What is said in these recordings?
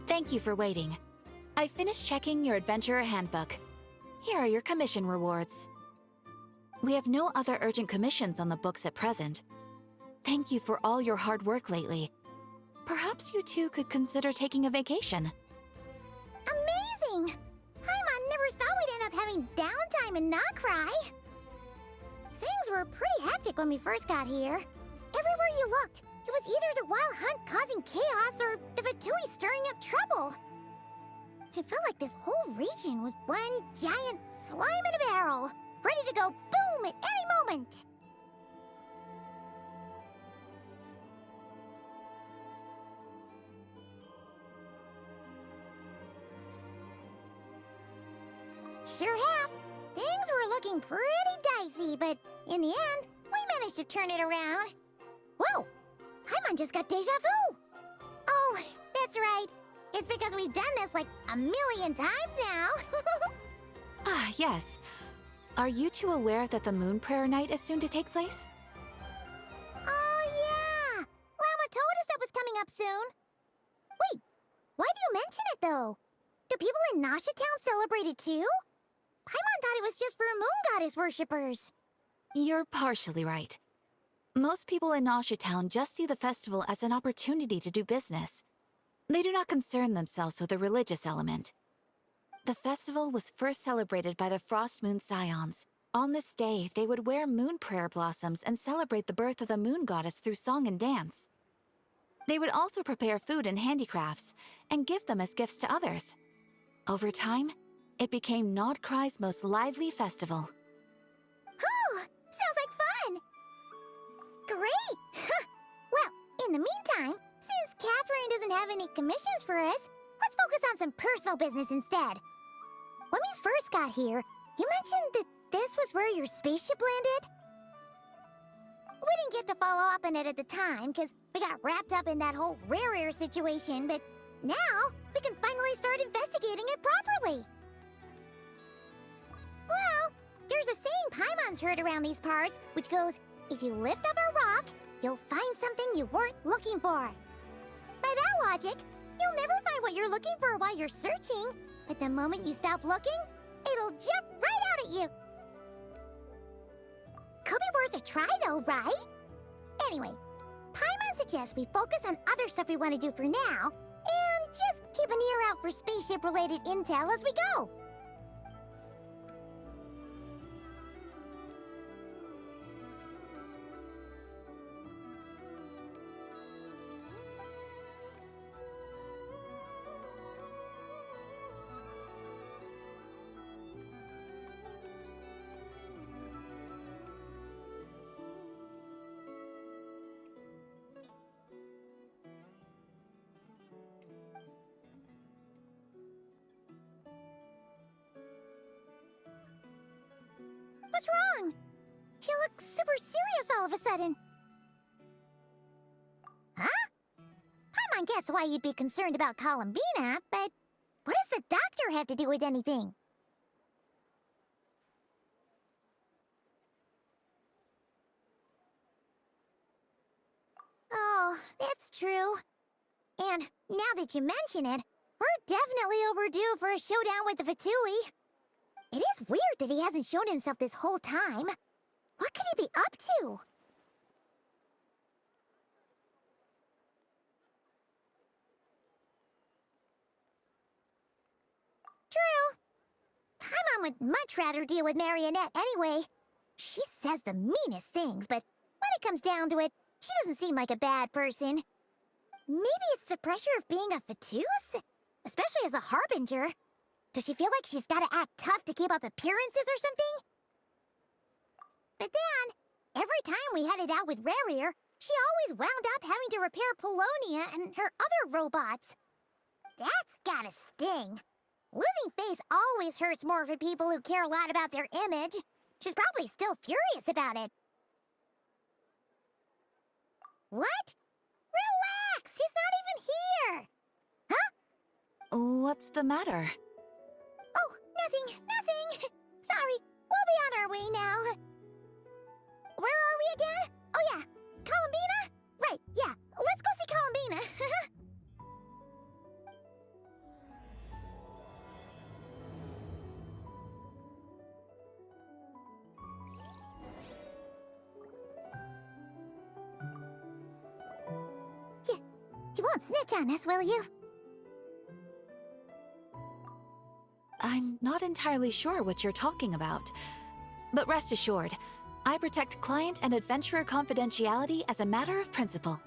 Thank you for waiting. I finished checking your adventurer handbook. Here are your commission rewards. We have no other urgent commissions on the books at present. Thank you for all your hard work lately. Perhaps you two could consider taking a vacation. Amazing! Paimon never thought we'd end up having downtime in Nod-Krai. Things were pretty hectic when we first got here. Everywhere you looked, it was either the wild hunt causing chaos or the Fatui stirring up trouble. It felt like this whole region was one giant slime in a barrel, ready to go boom at any moment. Sure have. Things were looking pretty dicey, but in the end, we managed to turn it around. Whoa! Paimon just got deja vu! Oh, that's right. It's because we've done this like a million times now. Ah, yes. Are you two aware that the Moon Prayer Night is soon to take place? Oh, yeah! Llama told us that was coming up soon. Wait, why do you mention it, though? Do people in Nasha Town celebrate it, too? Paimon thought it was just for Moon Goddess worshippers. You're partially right. Most people in Nasha Town just see the festival as an opportunity to do business. They do not concern themselves with the religious element. The festival was first celebrated by the Frost Moon Scions. On this day, they would wear moon prayer blossoms and celebrate the birth of the moon goddess through song and dance. They would also prepare food and handicrafts and give them as gifts to others. Over time, it became Nod-Krai's most lively festival. Oh, sounds like fun! Great! Well, in the meantime, since Catherine doesn't have any commissions for us, let's focus on some personal business instead. When we first got here, you mentioned that this was where your spaceship landed? We didn't get to follow up on it at the time, because we got wrapped up in that whole rare situation, but now we can finally start investigating it properly. Well, there's a saying Paimon's heard around these parts, which goes, if you lift up a rock, you'll find something you weren't looking for. By that logic, you'll never find what you're looking for while you're searching, but the moment you stop looking, it'll jump right out at you. Could be worth a try though, right? Anyway, Paimon suggests we focus on other stuff we want to do for now, and just keep an ear out for spaceship-related intel as we go. What's wrong? You look super serious all of a sudden. Huh? Paimon gets why you'd be concerned about Columbina, but what does the doctor have to do with anything? Oh, that's true. And now that you mention it, we're definitely overdue for a showdown with the Fatui. It is weird that he hasn't shown himself this whole time. What could he be up to? True. Paimon would much rather deal with Marionette anyway. She says the meanest things, but when it comes down to it, she doesn't seem like a bad person. Maybe it's the pressure of being a Fatuse? Especially as a Harbinger. Does she feel like she's gotta act tough to keep up appearances or something? But then, every time we headed out with Rarier, she always wound up having to repair Polonia and her other robots. That's gotta sting. Losing face always hurts more for people who care a lot about their image. She's probably still furious about it. What? Relax! She's not even here! Huh? What's the matter? Oh, nothing. Sorry, we'll be on our way now. Where are we again? Oh yeah, Columbina? Right, yeah, let's go see Columbina. won't snitch on us, will you? I'm not entirely sure what you're talking about. But rest assured, I protect client and adventurer confidentiality as a matter of principle.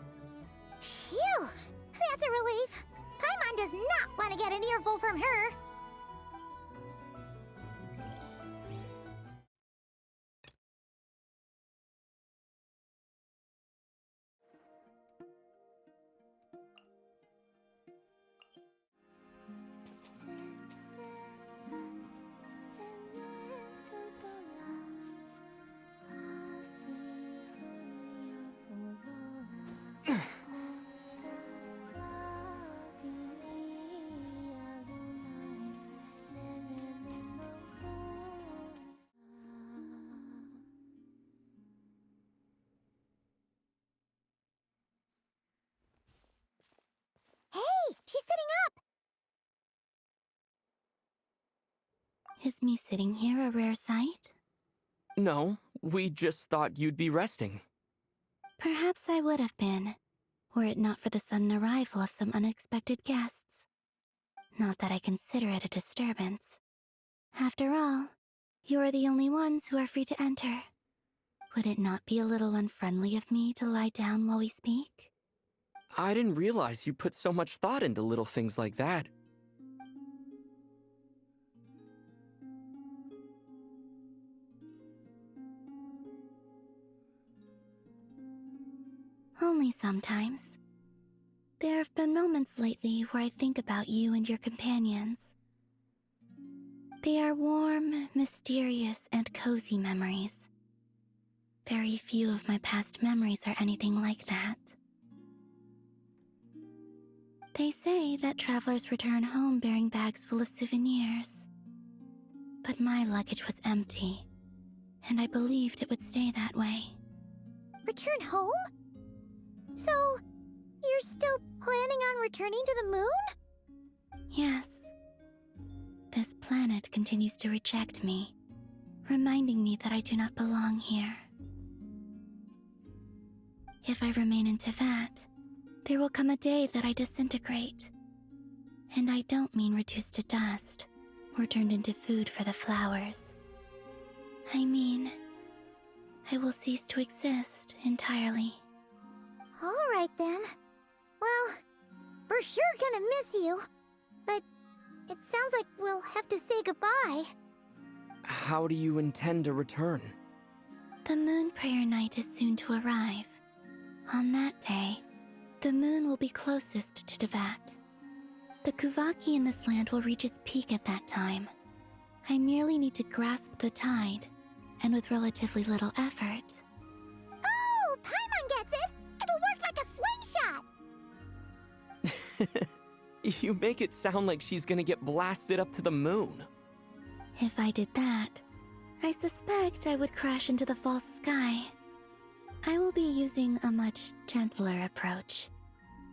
Phew! That's a relief. Paimon does not want to get an earful from her. Hey, she's sitting up! Is me sitting here a rare sight? No, we just thought you'd be resting. Perhaps I would have been, were it not for the sudden arrival of some unexpected guests. Not that I consider it a disturbance. After all, you are the only ones who are free to enter. Would it not be a little unfriendly of me to lie down while we speak? I didn't realize you put so much thought into little things like that. Only sometimes. There have been moments lately where I think about you and your companions. They are warm, mysterious, and cozy memories. Very few of my past memories are anything like that. They say that travelers return home bearing bags full of souvenirs. But my luggage was empty, and I believed it would stay that way. Return home? So, you're still planning on returning to the moon? Yes. This planet continues to reject me, reminding me that I do not belong here. If I remain into that, there will come a day that I disintegrate. And I don't mean reduced to dust, or turned into food for the flowers. I mean, I will cease to exist entirely. Alright then. Well, we're sure gonna miss you. But it sounds like we'll have to say goodbye. How do you intend to return? The moon prayer night is soon to arrive. On that day, the moon will be closest to Devat. The Kuvaki in this land will reach its peak at that time. I merely need to grasp the tide, and with relatively little effort. Oh, Paimon gets it! It'll work like a slingshot! You make it sound like she's gonna get blasted up to the moon. If I did that, I suspect I would crash into the false sky. I will be using a much gentler approach,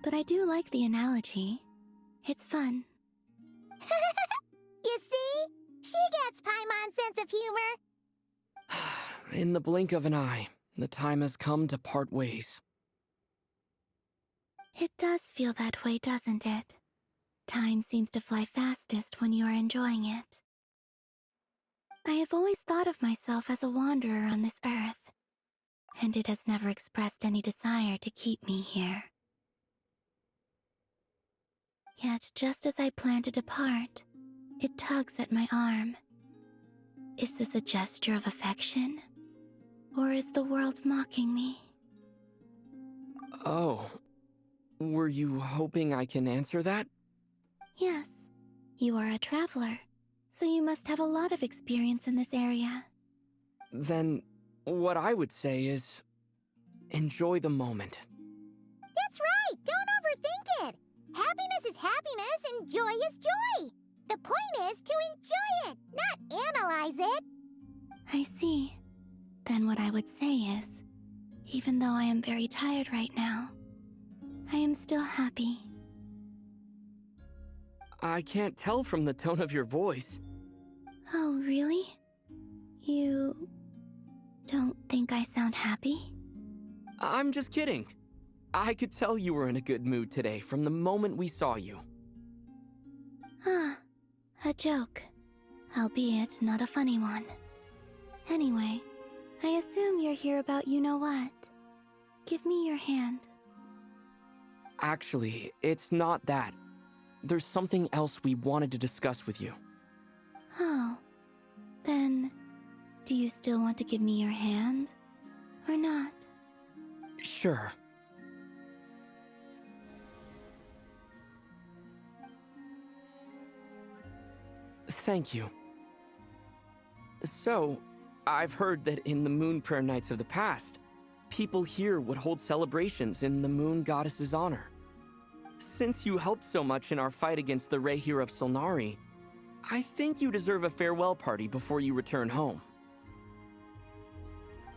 but I do like the analogy. It's fun. You see? She gets Paimon's sense of humor. In the blink of an eye, the time has come to part ways. It does feel that way, doesn't it? Time seems to fly fastest when you are enjoying it. I have always thought of myself as a wanderer on this earth, and it has never expressed any desire to keep me here. Yet just as I plan to depart, it tugs at my arm. Is this a gesture of affection? Or is the world mocking me? Oh, were you hoping I can answer that? Yes, you are a traveler, so you must have a lot of experience in this area. Then, what I would say is, enjoy the moment. That's right! Don't overthink it! Happiness is happiness and joy is joy! The point is to enjoy it, not analyze it! I see. Then what I would say is, even though I am very tired right now, I am still happy. I can't tell from the tone of your voice. Oh, really? You don't think I sound happy? I'm just kidding. I could tell you were in a good mood today from the moment we saw you. Ah, a joke. Albeit not a funny one. Anyway, I assume you're here about you-know-what. Give me your hand. Actually, it's not that. There's something else we wanted to discuss with you. Oh, then, do you still want to give me your hand? Or not? Sure. Thank you. So, I've heard that in the Moon Prayer Nights of the past, people here would hold celebrations in the Moon Goddess's honor. Since you helped so much in our fight against the Rehir of Solnari, I think you deserve a farewell party before you return home.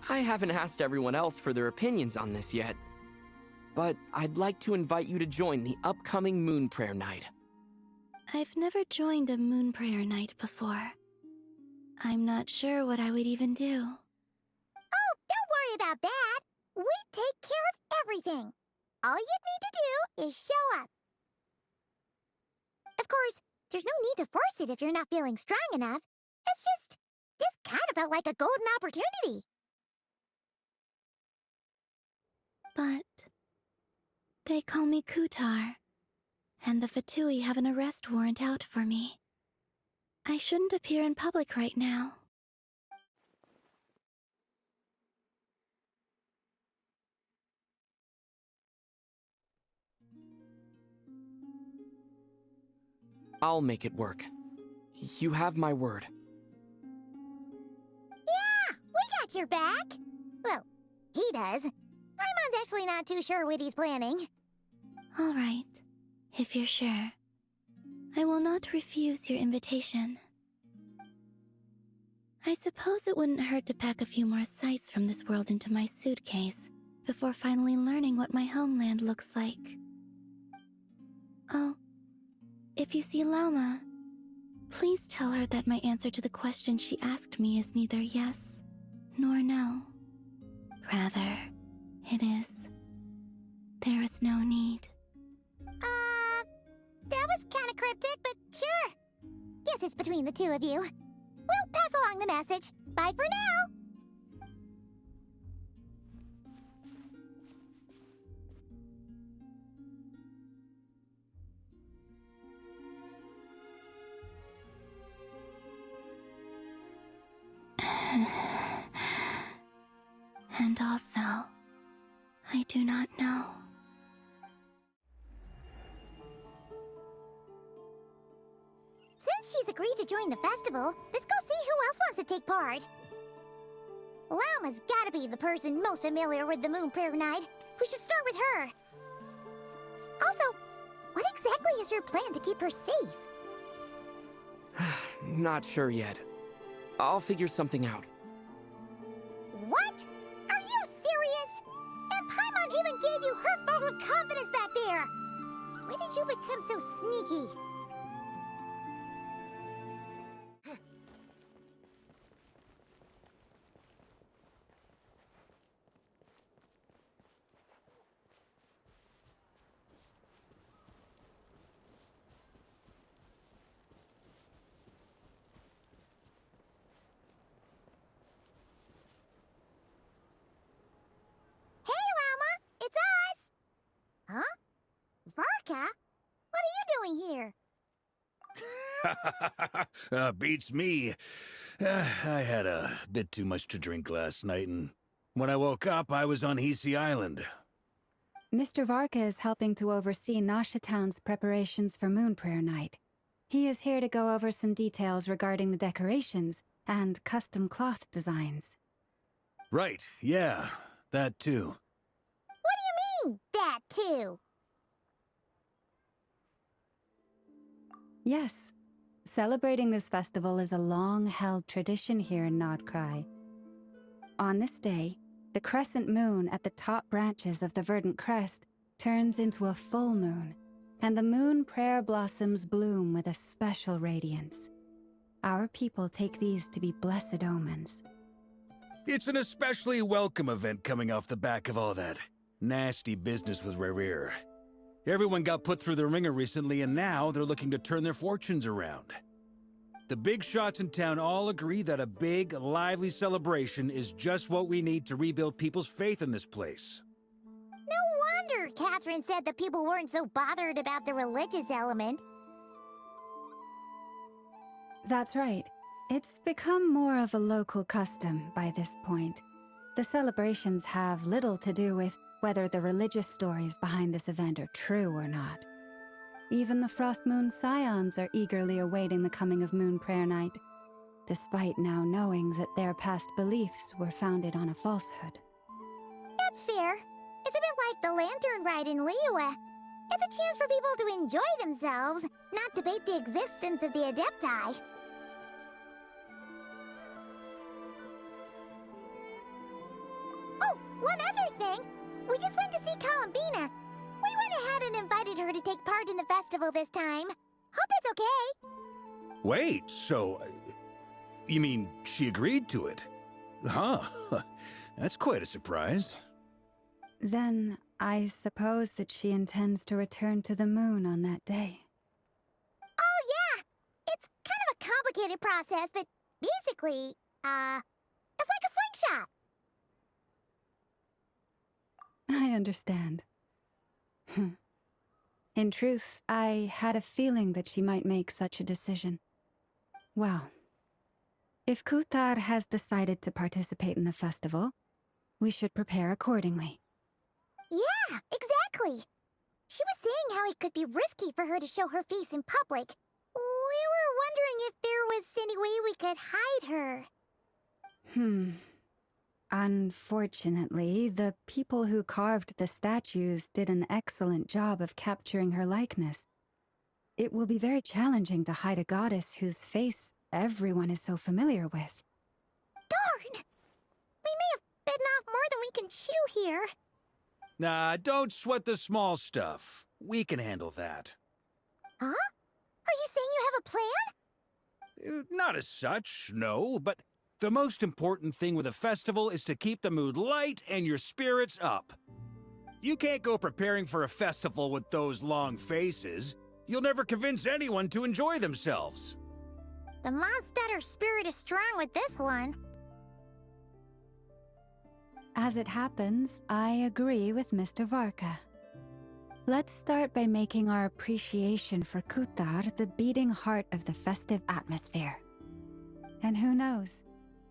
I haven't asked everyone else for their opinions on this yet, but I'd like to invite you to join the upcoming Moon Prayer Night. I've never joined a Moon Prayer Night before. I'm not sure what I would even do. Oh, don't worry about that. We take care of everything. All you need to do is show up. Of course, there's no need to force it if you're not feeling strong enough. It's just, this kind of felt like a golden opportunity. But they call me Kutar, and the Fatui have an arrest warrant out for me. I shouldn't appear in public right now. I'll make it work. You have my word. Yeah, we got your back. Well, he does. Paimon's actually not too sure what he's planning. All right, if you're sure. I will not refuse your invitation. I suppose it wouldn't hurt to pack a few more sights from this world into my suitcase before finally learning what my homeland looks like. Oh, if you see Lauma, please tell her that my answer to the question she asked me is neither yes nor no. Rather, it is, there is no need. That was kind of cryptic, but sure. Guess it's between the two of you. We'll pass along the message. Bye for now. And also, I do not know. Since she's agreed to join the festival, let's go see who else wants to take part. Lauma's gotta be the person most familiar with the Moon Prayer Night. We should start with her. Also, what exactly is your plan to keep her safe? Not sure yet. I'll figure something out. What? Are you serious? And Paimon even gave you her vote of confidence back there! When did you become so sneaky? Hey, Lauma! It's us! Huh? Varka? What are you doing here? Beats me. I had a bit too much to drink last night, and when I woke up, I was on Hisi Island. Mr. Varka is helping to oversee Nasha Town's preparations for Moon Prayer Night. He is here to go over some details regarding the decorations and custom cloth designs. Right, yeah, that too. What do you mean, that too? Yes, celebrating this festival is a long-held tradition here in Nod-Krai. On this day, the crescent moon at the top branches of the verdant crest turns into a full moon, and the moon prayer blossoms bloom with a special radiance. Our people take these to be blessed omens. It's an especially welcome event coming off the back of all that. Nasty business with Rare. Everyone got put through the ringer recently, and now they're looking to turn their fortunes around. The big shots in town all agree that a big, lively celebration is just what we need to rebuild people's faith in this place. No wonder Catherine said that people weren't so bothered about the religious element. That's right. It's become more of a local custom by this point. The celebrations have little to do with whether the religious stories behind this event are true or not. Even the Frost Moon Scions are eagerly awaiting the coming of Moon Prayer Night, despite now knowing that their past beliefs were founded on a falsehood. That's fair. It's a bit like the Lantern Ride in Liyue. It's a chance for people to enjoy themselves, not debate the existence of the Adepti. Oh, one other thing! We just went to see Columbina. We went ahead and invited her to take part in the festival this time. Hope it's okay. Wait, so... you mean she agreed to it? Huh. That's quite a surprise. Then, I suppose that she intends to return to the moon on that day. Oh, yeah! It's kind of a complicated process, but basically, it's like a slingshot. I understand. In truth, I had a feeling that she might make such a decision. Well, if Kuthar has decided to participate in the festival, we should prepare accordingly. Yeah, exactly. She was saying how it could be risky for her to show her face in public. We were wondering if there was any way we could hide her. Unfortunately, the people who carved the statues did an excellent job of capturing her likeness. It will be very challenging to hide a goddess whose face everyone is so familiar with. Darn! We may have bitten off more than we can chew here. Nah, don't sweat the small stuff. We can handle that. Huh? Are you saying you have a plan? Not as such, no, but the most important thing with a festival is to keep the mood light and your spirits up. You can't go preparing for a festival with those long faces. You'll never convince anyone to enjoy themselves. The Mondstatter spirit is strong with this one. As it happens, I agree with Mr. Varka. Let's start by making our appreciation for Kuthar the beating heart of the festive atmosphere. And who knows?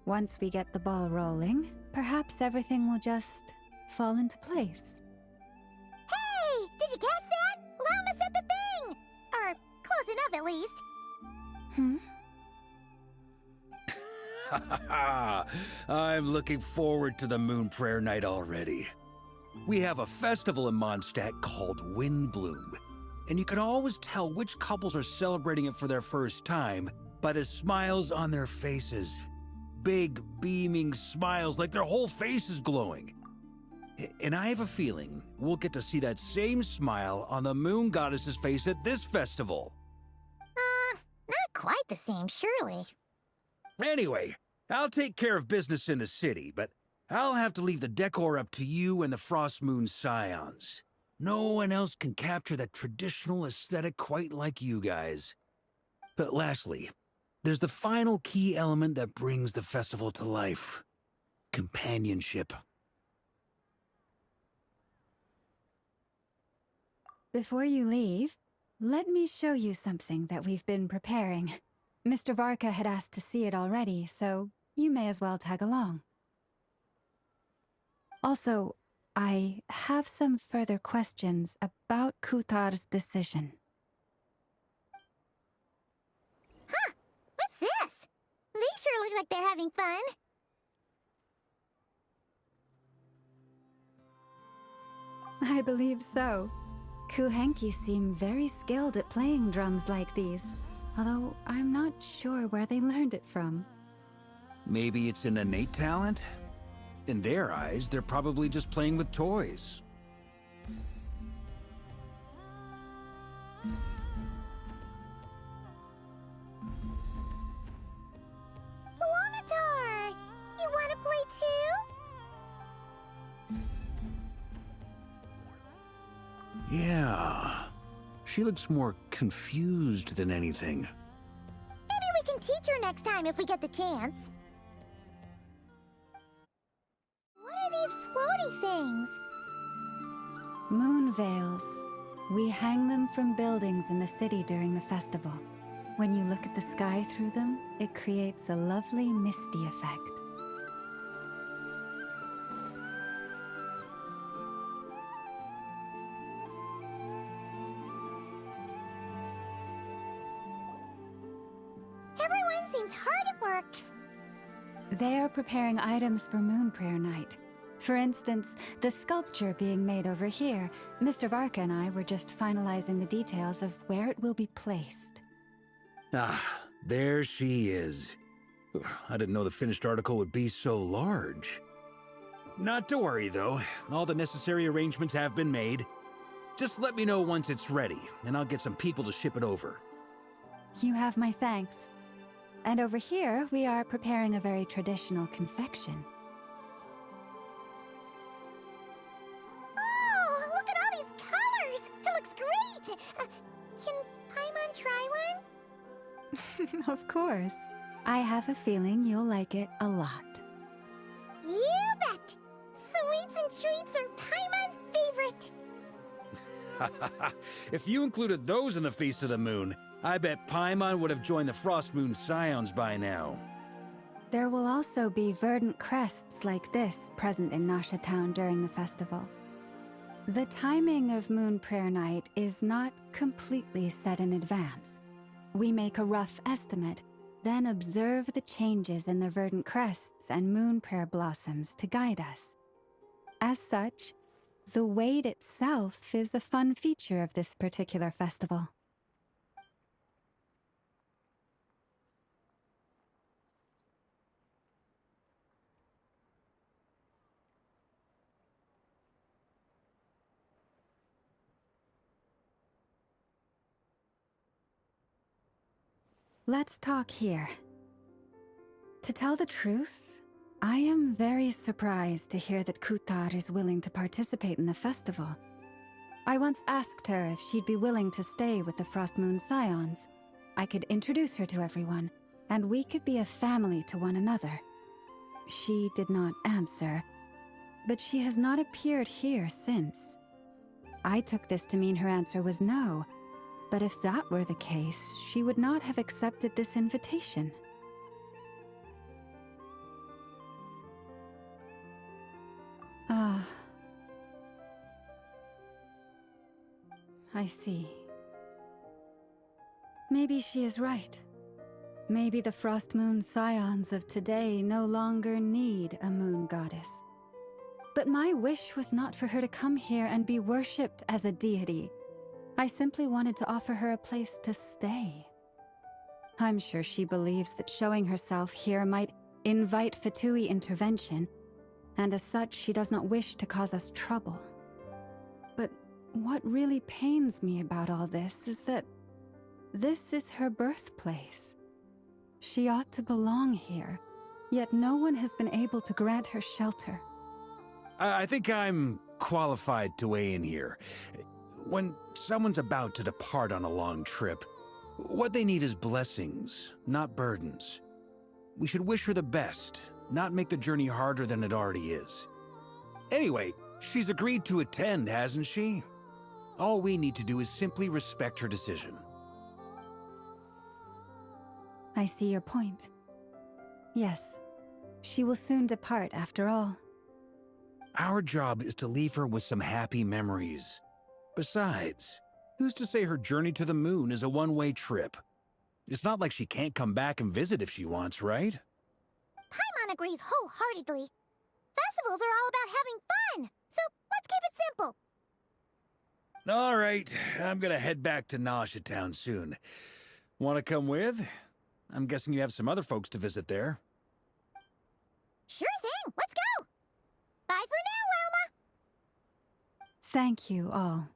Once we get the ball rolling, perhaps everything will just fall into place. Hey! Did you catch that? Llama said the thing! Or close enough, at least. I'm looking forward to the Moon Prayer Night already. We have a festival in Mondstadt called Windbloom, and you can always tell which couples are celebrating it for their first time by the smiles on their faces. Big, beaming smiles like their whole face is glowing. And I have a feeling we'll get to see that same smile on the Moon Goddess's face at this festival. Not quite the same, surely. Anyway, I'll take care of business in the city, but I'll have to leave the decor up to you and the Frost Moon Scions. No one else can capture that traditional aesthetic quite like you guys. But lastly, there's the final key element that brings the festival to life. Companionship. Before you leave, let me show you something that we've been preparing. Mr. Varka had asked to see it already, so you may as well tag along. Also, I have some further questions about Kuthar's decision. Huh! What's this? They sure look like they're having fun. I believe so. Kuhenki seem very skilled at playing drums like these, although I'm not sure where they learned it from. Maybe it's an innate talent? In their eyes, they're probably just playing with toys. Wanatar! You wanna play too? Yeah. She looks more confused than anything. Maybe we can teach her next time if we get the chance. What are these floaty things? Moon veils. We hang them from buildings in the city during the festival. When you look at the sky through them, it creates a lovely misty effect. Everyone seems hard at work. They are preparing items for Moon Prayer Night. For instance, the sculpture being made over here, Mr. Varka and I were just finalizing the details of where it will be placed. Ah, there she is. I didn't know the finished article would be so large. Not to worry, though. All the necessary arrangements have been made. Just let me know once it's ready, and I'll get some people to ship it over. You have my thanks. And over here, we are preparing a very traditional confection. Oh, look at all these colors! It looks great! Can Paimon try one? Of course. I have a feeling you'll like it a lot. You bet! Sweets and treats are Paimon's favorite. If you included those in the Feast of the Moon, I bet Paimon would have joined the Frost Moon Scions by now. There will also be verdant crests like this present in Nasha Town during the festival. The timing of Moon Prayer Night is not completely set in advance. We make a rough estimate, then observe the changes in the verdant crests and moon prayer blossoms to guide us. As such, the wait itself is a fun feature of this particular festival. Let's talk here. To tell the truth, I am very surprised to hear that Kutar is willing to participate in the festival. I once asked her if she'd be willing to stay with the Frost Moon Scions. I could introduce her to everyone, and we could be a family to one another. She did not answer, but she has not appeared here since. I took this to mean her answer was no, but if that were the case, she would not have accepted this invitation. Ah. I see. Maybe she is right. Maybe the Frost Moon Scions of today no longer need a moon goddess. But my wish was not for her to come here and be worshipped as a deity. I simply wanted to offer her a place to stay. I'm sure she believes that showing herself here might invite Fatui intervention, and as such, she does not wish to cause us trouble. But what really pains me about all this is that this is her birthplace. She ought to belong here, yet no one has been able to grant her shelter. I think I'm qualified to weigh in here. When someone's about to depart on a long trip, what they need is blessings, not burdens. We should wish her the best, not make the journey harder than it already is. Anyway, she's agreed to attend, hasn't she? All we need to do is simply respect her decision. I see your point. Yes, she will soon depart after all. Our job is to leave her with some happy memories. Besides, who's to say her journey to the moon is a one-way trip? It's not like she can't come back and visit if she wants, right? Paimon agrees wholeheartedly. Festivals are all about having fun, so let's keep it simple. All right, I'm gonna head back to Nasha Town soon. Want to come with? I'm guessing you have some other folks to visit there. Sure thing, let's go! Bye for now, Wilma! Thank you all.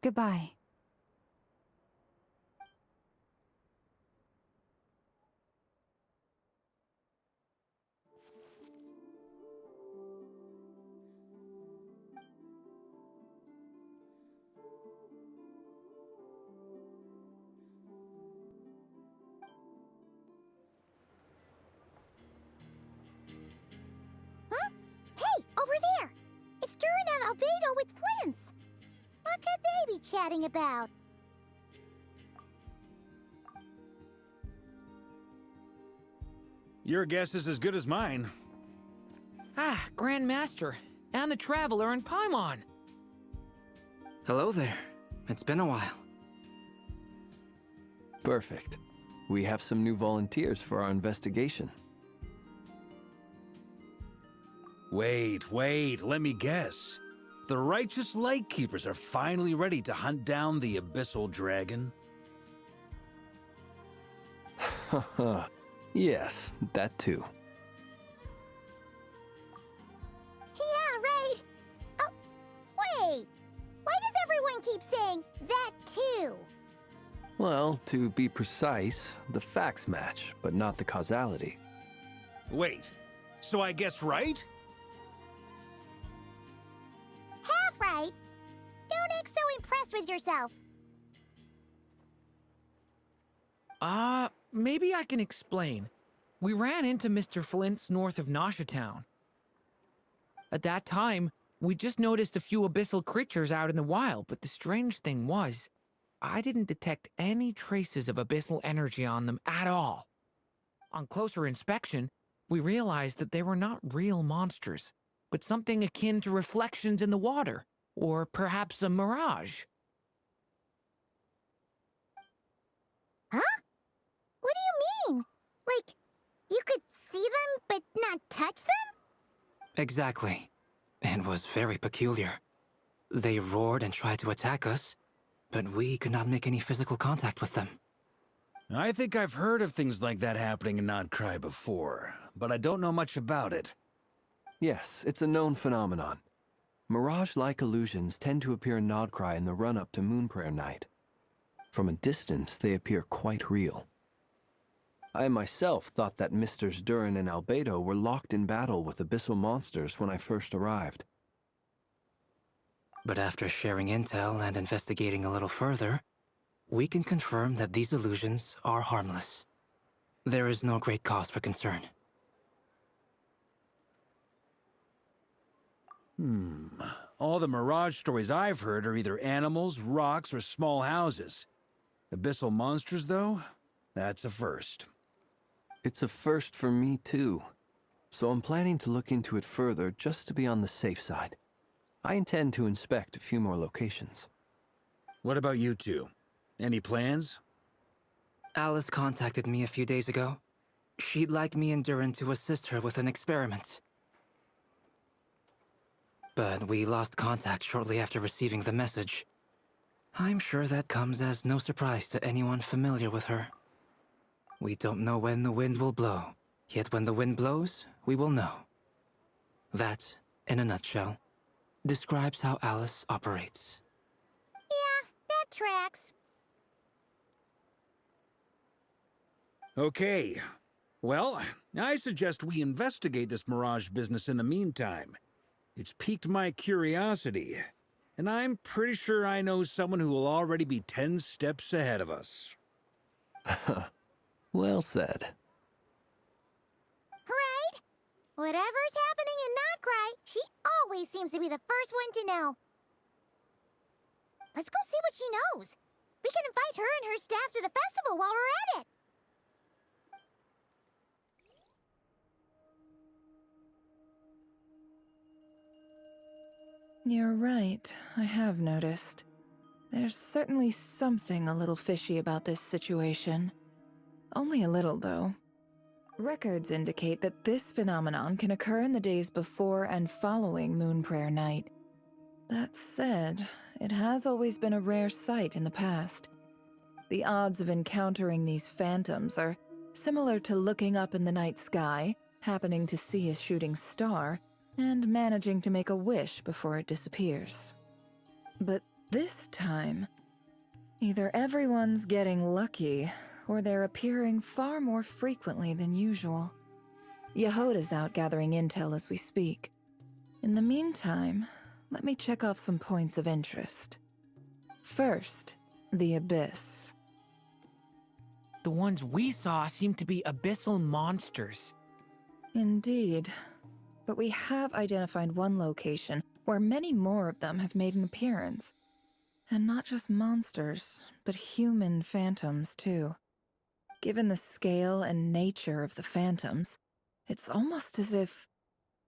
Goodbye. chatting about? Your guess is as good as mine. Ah, Grand Master, and the Traveler in Paimon. Hello there. It's been a while. Perfect. We have some new volunteers for our investigation. Wait, let me guess. The righteous Lightkeepers are finally ready to hunt down the Abyssal Dragon? Haha. Yes, that too. Yeah, right. Oh, wait. Why does everyone keep saying that too? Well, to be precise, the facts match, but not the causality. Wait, so I guessed right? Half right. Don't act so impressed with yourself. Maybe I can explain. We ran into Mr. Flint's north of Nosha Town. At that time, we just noticed a few abyssal creatures out in the wild, but the strange thing was, I didn't detect any traces of abyssal energy on them at all. On closer inspection, we realized that they were not real monsters, but something akin to reflections in the water, or perhaps a mirage. Huh? What do you mean? Like, you could see them but not touch them? Exactly. It was very peculiar. They roared and tried to attack us, but we could not make any physical contact with them. I think I've heard of things like that happening in Nod-Krai before, but I don't know much about it. Yes, it's a known phenomenon. Mirage-like illusions tend to appear in Nod-Krai in the run-up to Moonprayer Night. From a distance, they appear quite real. I myself thought that Misters Durin and Albedo were locked in battle with abyssal monsters when I first arrived. But after sharing intel and investigating a little further, we can confirm that these illusions are harmless. There is no great cause for concern. All the Mirage stories I've heard are either animals, rocks, or small houses. Abyssal monsters, though? That's a first. It's a first for me, too. So I'm planning to look into it further just to be on the safe side. I intend to inspect a few more locations. What about you two? Any plans? Alice contacted me a few days ago. She'd like me and Durin to assist her with an experiment. But we lost contact shortly after receiving the message. I'm sure that comes as no surprise to anyone familiar with her. We don't know when the wind will blow, yet when the wind blows, we will know. That, in a nutshell, describes how Alice operates. Yeah, that tracks. Okay. Well, I suggest we investigate this Mirage business in the meantime. It's piqued my curiosity, and I'm pretty sure I know someone who will already be 10 steps ahead of us. Well said. Right? Whatever's happening in Nod-Krai, she always seems to be the first one to know. Let's go see what she knows. We can invite her and her staff to the festival while we're at it. You're right, I have noticed. There's certainly something a little fishy about this situation. Only a little, though. Records indicate that this phenomenon can occur in the days before and following Moonprayer Night. That said, it has always been a rare sight in the past. The odds of encountering these phantoms are similar to looking up in the night sky, happening to see a shooting star, and managing to make a wish before it disappears. But this time, either everyone's getting lucky, or they're appearing far more frequently than usual. Yehoda's out gathering intel as we speak. In the meantime, let me check off some points of interest. First, the Abyss. The ones we saw seem to be abyssal monsters. Indeed. But we have identified one location where many more of them have made an appearance. And not just monsters, but human phantoms, too. Given the scale and nature of the phantoms, it's almost as if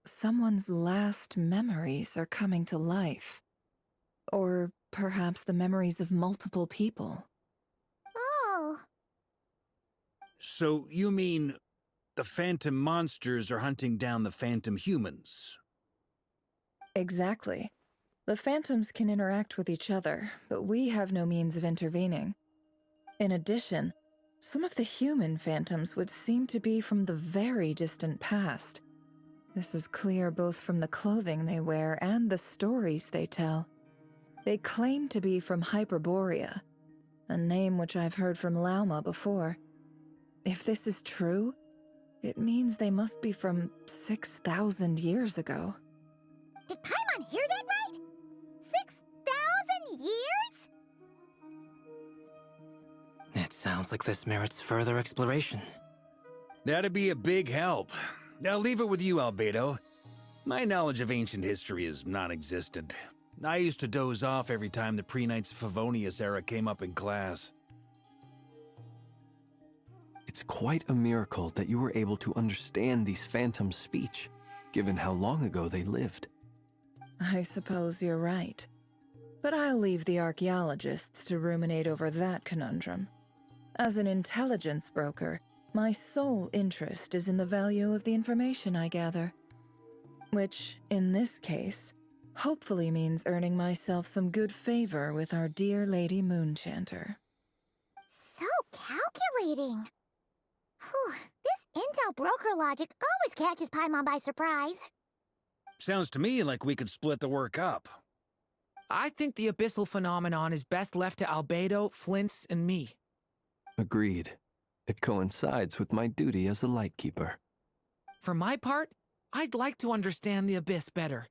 someone's last memories are coming to life. Or perhaps the memories of multiple people. Oh, So you mean the phantom monsters are hunting down the phantom humans? Exactly. The phantoms can interact with each other, but we have no means of intervening. In addition, some of the human phantoms would seem to be from the very distant past. This is clear both from the clothing they wear and the stories they tell. They claim to be from Hyperborea, a name which I've heard from Lauma before. If this is true, it means they must be from 6,000 years ago. did Paimon hear that right? 6,000 years? It sounds like this merits further exploration. That'd be a big help. I'll leave it with you, Albedo. My knowledge of ancient history is non-existent. I used to doze off every time the pre-Knights of Favonius era came up in class. It's quite a miracle that you were able to understand these phantoms' speech, given how long ago they lived. I suppose you're right. But I'll leave the archaeologists to ruminate over that conundrum. As an intelligence broker, my sole interest is in the value of the information I gather. Which, in this case, hopefully means earning myself some good favor with our dear Lady Moonchanter. So calculating. Whew, this intel broker logic always catches Paimon by surprise. Sounds to me like we could split the work up. I think the abyssal phenomenon is best left to Albedo, Flints, and me. Agreed. It coincides with my duty as a lightkeeper. For my part, I'd like to understand the abyss better.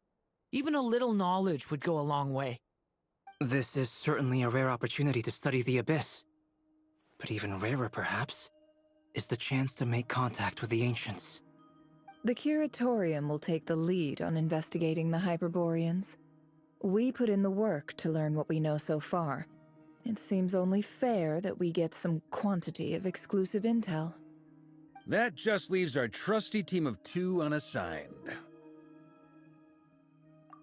Even a little knowledge would go a long way. This is certainly a rare opportunity to study the abyss. But even rarer, perhaps, is the chance to make contact with the ancients. The Curatorium will take the lead on investigating the Hyperboreans. We put in the work to learn what we know so far. It seems only fair that we get some quantity of exclusive intel. That just leaves our trusty team of 2 unassigned.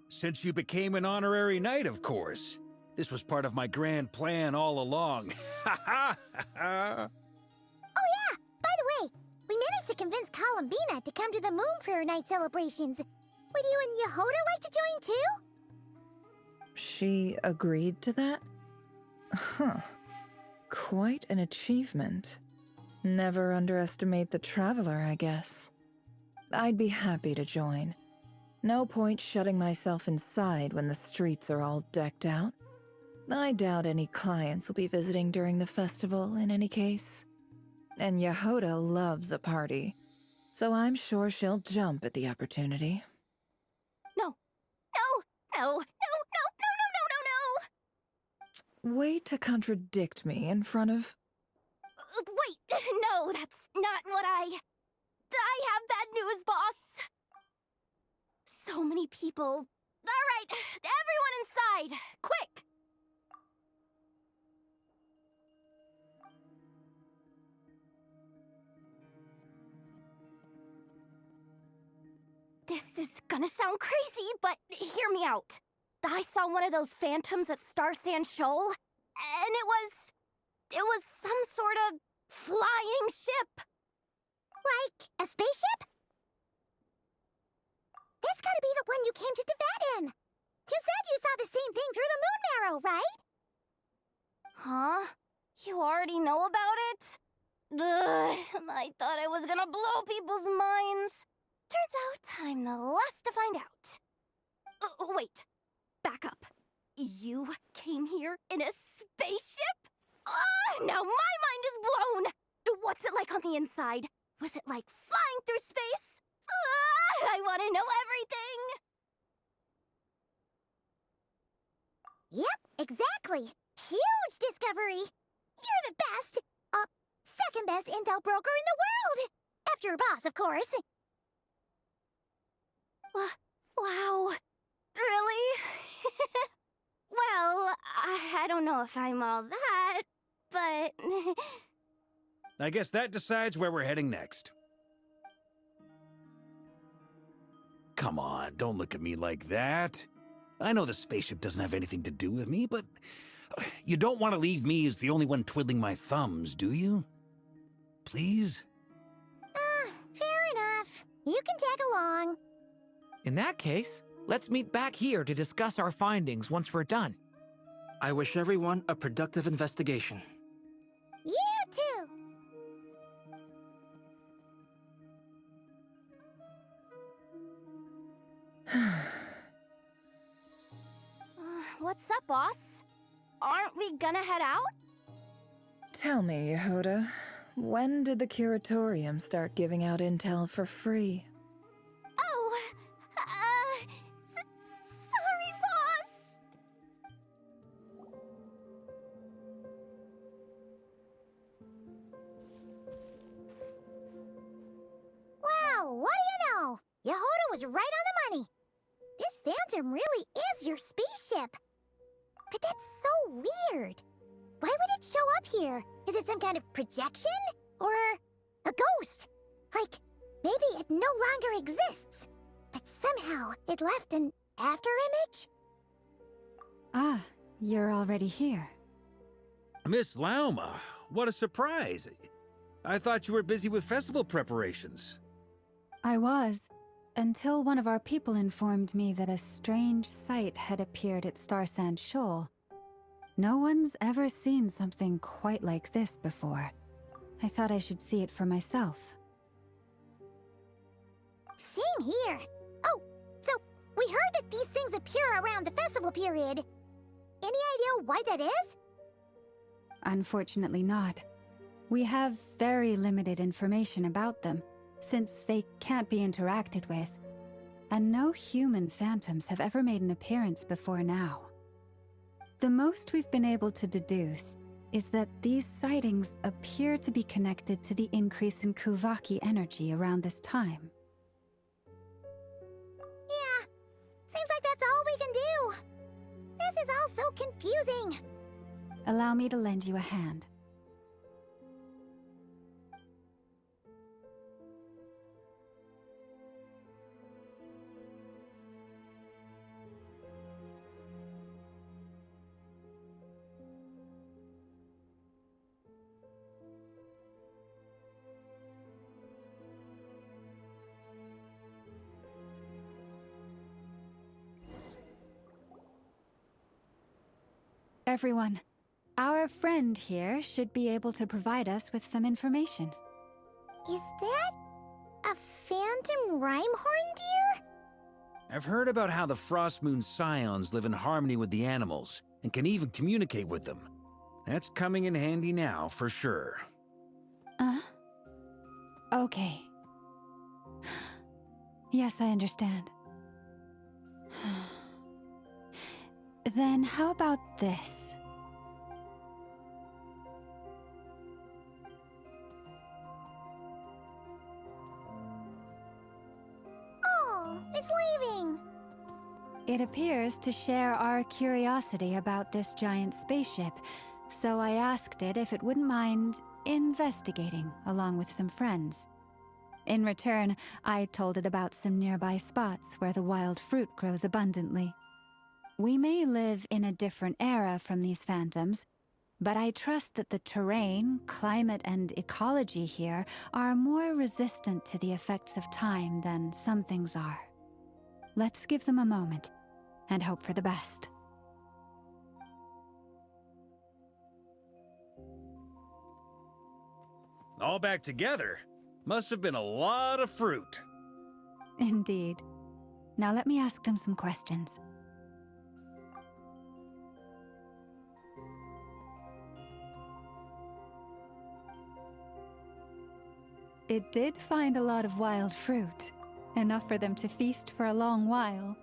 Since you became an honorary knight, of course. This was part of my grand plan all along. Ha ha ha! Oh yeah, by the way, we managed to convince Columbina to come to the Moon Prayer Night celebrations. Would you and Yehoda like to join too? She agreed to that? Huh. Quite an achievement. Never underestimate the traveler, I guess. I'd be happy to join. No point shutting myself inside when the streets are all decked out. I doubt any clients will be visiting during the festival in any case. And Yehoda loves a party, so I'm sure she'll jump at the opportunity. No, no, no, no, no, no, no, no, no, no! Way to contradict me in front of... Wait, no, that's not what I have bad news, boss. So many people. All right, everyone inside, quick! This is gonna sound crazy, but hear me out. I saw one of those phantoms at Star Sand Shoal, and it was some sort of flying ship. Like a spaceship? That's gotta be the one you came to Tibet in. You said you saw the same thing through the moon marrow, right? Huh? You already know about it? Ugh, I thought I was gonna blow people's minds. Turns out I'm the last to find out. Wait. Back up. You came here in a spaceship? Now my mind is blown! What's it like on the inside? Was it like flying through space? I want to know everything! Yep, exactly. Huge discovery. You're the best, second best intel broker in the world. After your boss, of course. Wow. Really? Well, I don't know if I'm all that, but... I guess that decides where we're heading next. Come on, don't look at me like that. I know the spaceship doesn't have anything to do with me, but you don't want to leave me as the only one twiddling my thumbs, do you? Please? Fair enough. You can tag along. In that case, let's meet back here to discuss our findings once we're done. I wish everyone a productive investigation. You too. What's up, boss? Aren't we gonna head out? Tell me, Yehoda, when did the curatorium start giving out intel for free? Oh, sorry, boss. Wow, what do you know? Yehoda was right on the money. This phantom really is your spaceship. But that's so weird. Why would it show up here? Is it some kind of projection? Or a ghost? Like, maybe it no longer exists, but somehow it left an afterimage? Ah, you're already here. Miss Lauma, what a surprise. I thought you were busy with festival preparations. I was, until one of our people informed me that a strange sight had appeared at Starsand Shoal. No one's ever seen something quite like this before. I thought I should see it for myself. Same here. Oh, so we heard that these things appear around the festival period. Any idea why that is? Unfortunately not. We have very limited information about them, since they can't be interacted with, and no human phantoms have ever made an appearance before now. The most we've been able to deduce is that these sightings appear to be connected to the increase in Kuvaki energy around this time. Yeah, seems like that's all we can do. This is all so confusing. Allow me to lend you a hand. Everyone, our friend here should be able to provide us with some information. Is that a phantom Rhymehorn deer? I've heard about how the Frost Moon Scions live in harmony with the animals and can even communicate with them. That's coming in handy now, for sure. Okay. Yes, I understand. Then how about this? Oh, it's leaving. It appears to share our curiosity about this giant spaceship, so I asked it if it wouldn't mind investigating along with some friends. In return, I told it about some nearby spots where the wild fruit grows abundantly. We may live in a different era from these phantoms, but I trust that the terrain, climate, and ecology here are more resistant to the effects of time than some things are. Let's give them a moment and hope for the best. All back together? Must have been a lot of fruit. Indeed. Now let me ask them some questions. It did find a lot of wild fruit, enough for them to feast for a long while.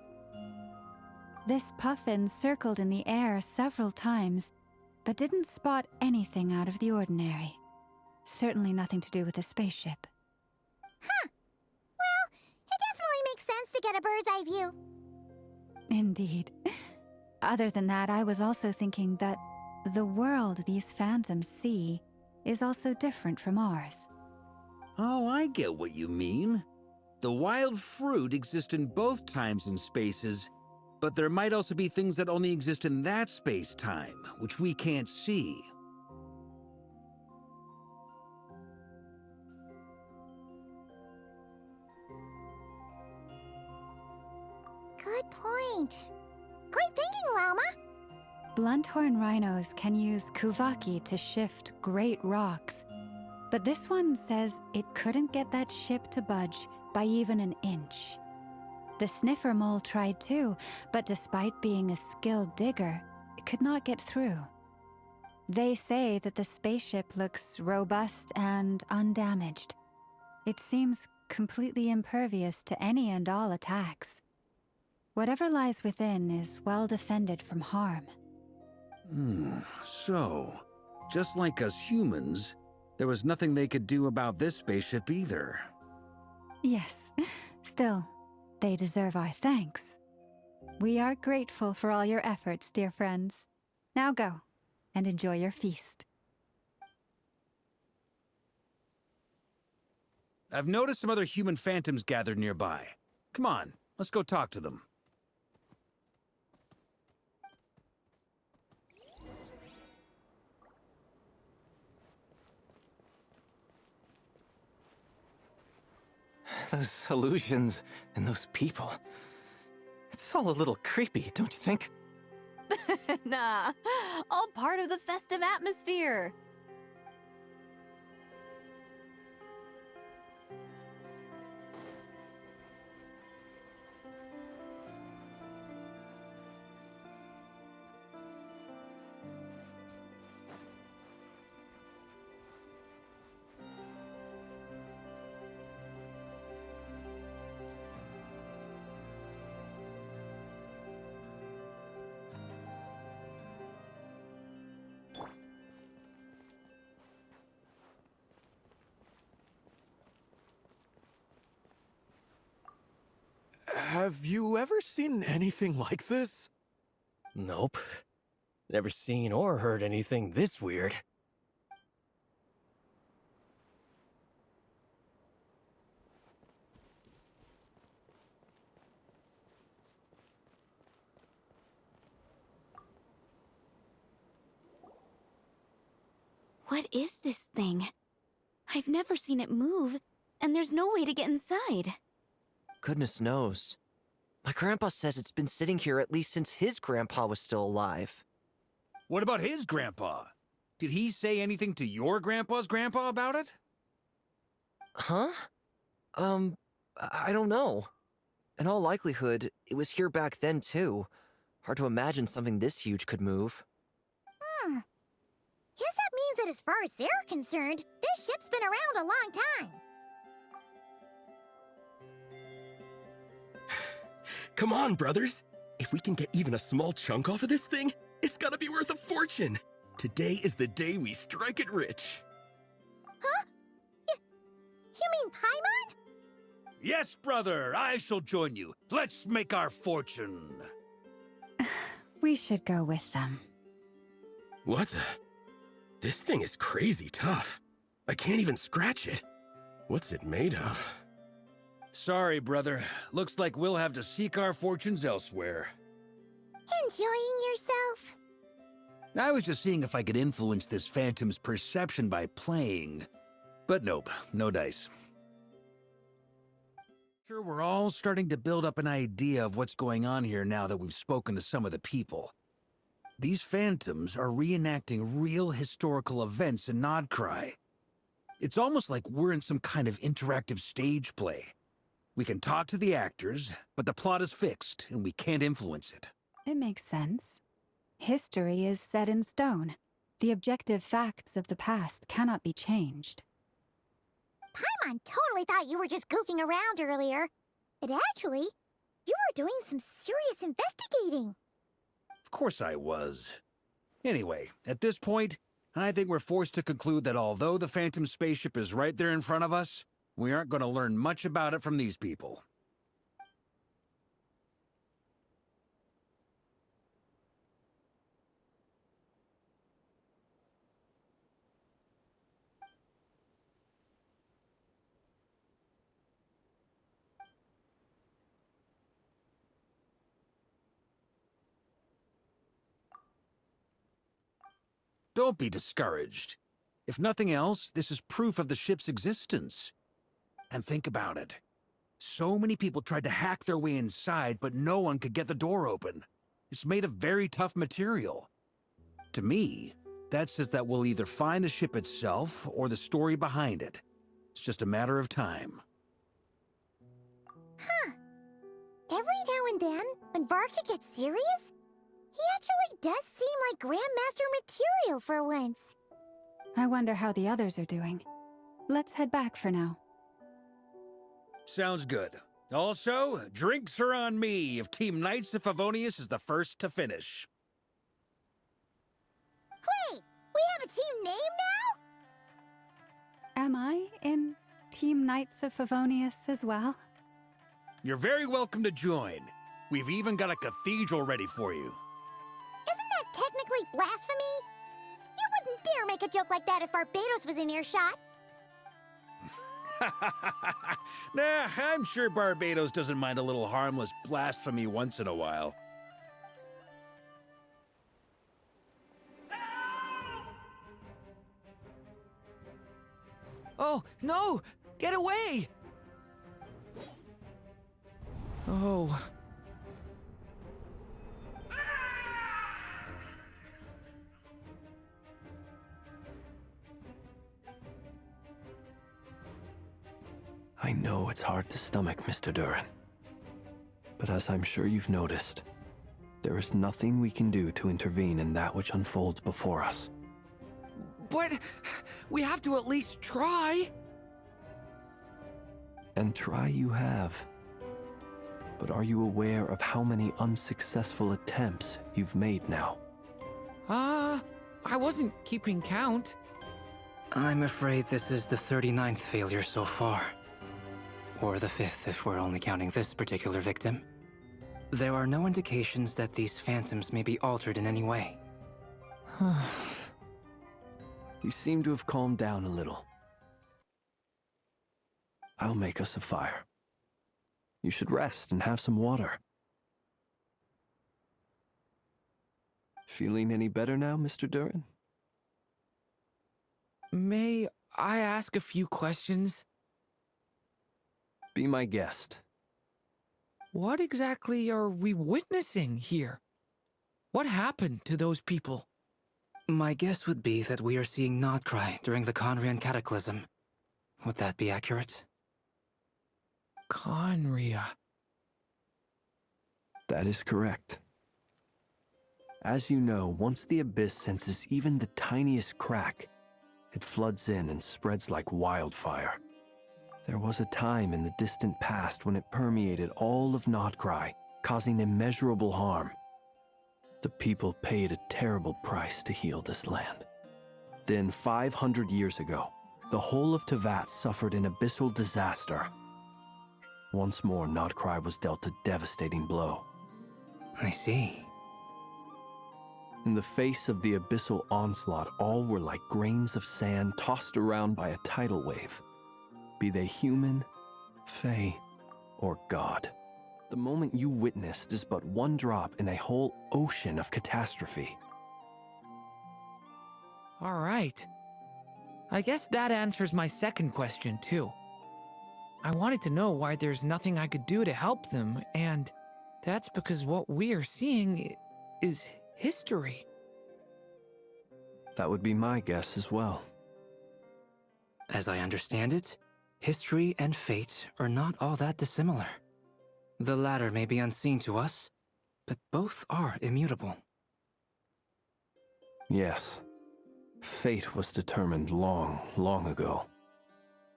This puffin circled in the air several times, but didn't spot anything out of the ordinary. Certainly nothing to do with the spaceship. Huh. Well, it definitely makes sense to get a bird's eye view. Indeed. Other than that, I was also thinking that the world these phantoms see is also different from ours. Oh, I get what you mean. The wild fruit exists in both times and spaces, but there might also be things that only exist in that space-time, which we can't see. Good point. Great thinking, Llama. Blunthorn rhinos can use kuvaki to shift great rocks, but this one says it couldn't get that ship to budge by even an inch. The sniffer mole tried too, but despite being a skilled digger, it could not get through. They say that the spaceship looks robust and undamaged. It seems completely impervious to any and all attacks. Whatever lies within is well defended from harm. So, just like us humans, there was nothing they could do about this spaceship either. Yes, still, they deserve our thanks. We are grateful for all your efforts, dear friends. Now go, and enjoy your feast. I've noticed some other human phantoms gathered nearby. Come on, let's go talk to them. Those illusions and those people. It's all a little creepy, don't you think? Nah, all part of the festive atmosphere. Have you ever seen anything like this? Nope. Never seen or heard anything this weird. What is this thing? I've never seen it move, and there's no way to get inside. Goodness knows. My grandpa says it's been sitting here at least since his grandpa was still alive. What about his grandpa? Did he say anything to your grandpa's grandpa about it? Huh? I don't know. In all likelihood, it was here back then too. Hard to imagine something this huge could move. Guess that means that as far as they're concerned, this ship's been around a long time. Come on, brothers. If we can get even a small chunk off of this thing, it's gotta be worth a fortune. Today is the day we strike it rich. Huh? You mean Paimon? Yes, brother, I shall join you. Let's make our fortune. We should go with them. What the? This thing is crazy tough. I can't even scratch it. What's it made of? Sorry, brother. Looks like we'll have to seek our fortunes elsewhere. Enjoying yourself? I was just seeing if I could influence this phantom's perception by playing. But nope, no dice. Sure, we're all starting to build up an idea of what's going on here now that we've spoken to some of the people. These phantoms are reenacting real historical events in Nod-Krai. It's almost like we're in some kind of interactive stage play. We can talk to the actors, but the plot is fixed, and we can't influence it. It makes sense. History is set in stone. The objective facts of the past cannot be changed. Paimon totally thought you were just goofing around earlier. But actually, you were doing some serious investigating. Of course I was. Anyway, at this point, I think we're forced to conclude that although the Phantom spaceship is right there in front of us, we aren't going to learn much about it from these people. Don't be discouraged. If nothing else, this is proof of the ship's existence. And think about it. So many people tried to hack their way inside, but no one could get the door open. It's made of very tough material. To me, that says that we'll either find the ship itself or the story behind it. It's just a matter of time. Huh. Every now and then, when Varka gets serious, he actually does seem like Grandmaster material for once. I wonder how the others are doing. Let's head back for now. Sounds good. Also, drinks are on me if Team Knights of Favonius is the first to finish. Wait, we have a team name now? Am I in Team Knights of Favonius as well? You're very welcome to join. We've even got a cathedral ready for you. Isn't that technically blasphemy? You wouldn't dare make a joke like that if Barbados was in earshot. Nah, I'm sure Barbados doesn't mind a little harmless blasphemy once in a while. Oh, no! Get away! Oh. I know it's hard to stomach, Mr. Duran. But as I'm sure you've noticed, there is nothing we can do to intervene in that which unfolds before us. But we have to at least try. And try you have. But are you aware of how many unsuccessful attempts you've made now? I wasn't keeping count. I'm afraid this is the 39th failure so far. Or the 5th if we're only counting this particular victim. There are no indications that these phantoms may be altered in any way. You seem to have calmed down a little. I'll make us a fire. You should rest and have some water. Feeling any better now, Mr. Duran? May I ask a few questions? Be my guest. What exactly are we witnessing here? What happened to those people? My guess would be that we are seeing Nod-Krai during the Conrian Cataclysm. Would that be accurate? Conria. That is correct. As you know, once the Abyss senses even the tiniest crack, it floods in and spreads like wildfire. There was a time in the distant past when it permeated all of Nod-Krai, causing immeasurable harm. The people paid a terrible price to heal this land. Then, 500 years ago, the whole of Teyvat suffered an abyssal disaster. Once more, Nod-Krai was dealt a devastating blow. I see. In the face of the abyssal onslaught, all were like grains of sand tossed around by a tidal wave. Be they human, fae, or god. The moment you witnessed is but one drop in a whole ocean of catastrophe. All right. I guess that answers my second question, too. I wanted to know why there's nothing I could do to help them, and that's because what we are seeing is history. That would be my guess as well. As I understand it, history and fate are not all that dissimilar. The latter may be unseen to us, but both are immutable. Yes. Fate was determined long, long ago.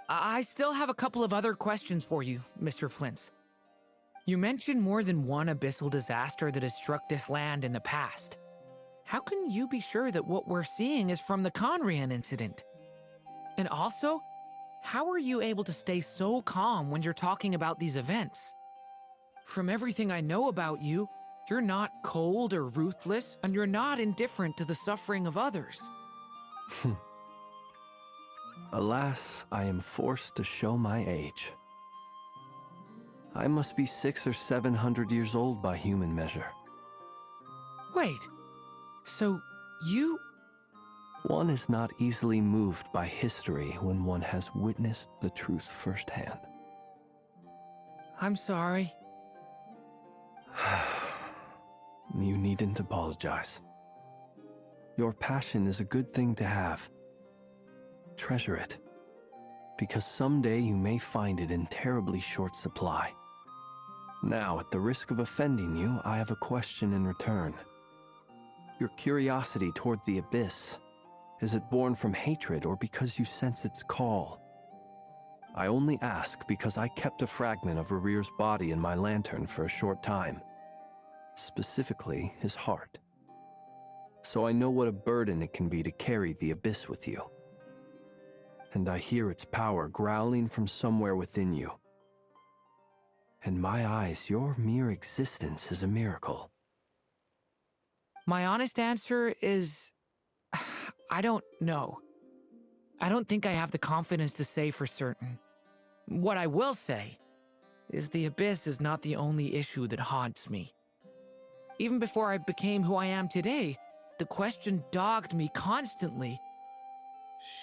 I still have a couple of other questions for you, Mr. Flint's. You mentioned more than one abyssal disaster that has struck this land in the past. How can you be sure that what we're seeing is from the Conrian incident? And also, how are you able to stay so calm when you're talking about these events? From everything I know about you, you're not cold or ruthless, and you're not indifferent to the suffering of others. Alas, I am forced to show my age. I must be 600 or 700 years old by human measure. Wait, so you... One is not easily moved by history when one has witnessed the truth firsthand. I'm sorry. You needn't apologize. Your passion is a good thing to have. Treasure it, because someday you may find it in terribly short supply. Now, at the risk of offending you, I have a question in return. Your curiosity toward the abyss, is it born from hatred or because you sense its call? I only ask because I kept a fragment of Rarir's body in my lantern for a short time. Specifically, his heart. So I know what a burden it can be to carry the abyss with you. And I hear its power growling from somewhere within you. In my eyes, your mere existence is a miracle. My honest answer is... I don't know. I don't think I have the confidence to say for certain. What I will say is the abyss is not the only issue that haunts me. Even before I became who I am today, the question dogged me constantly.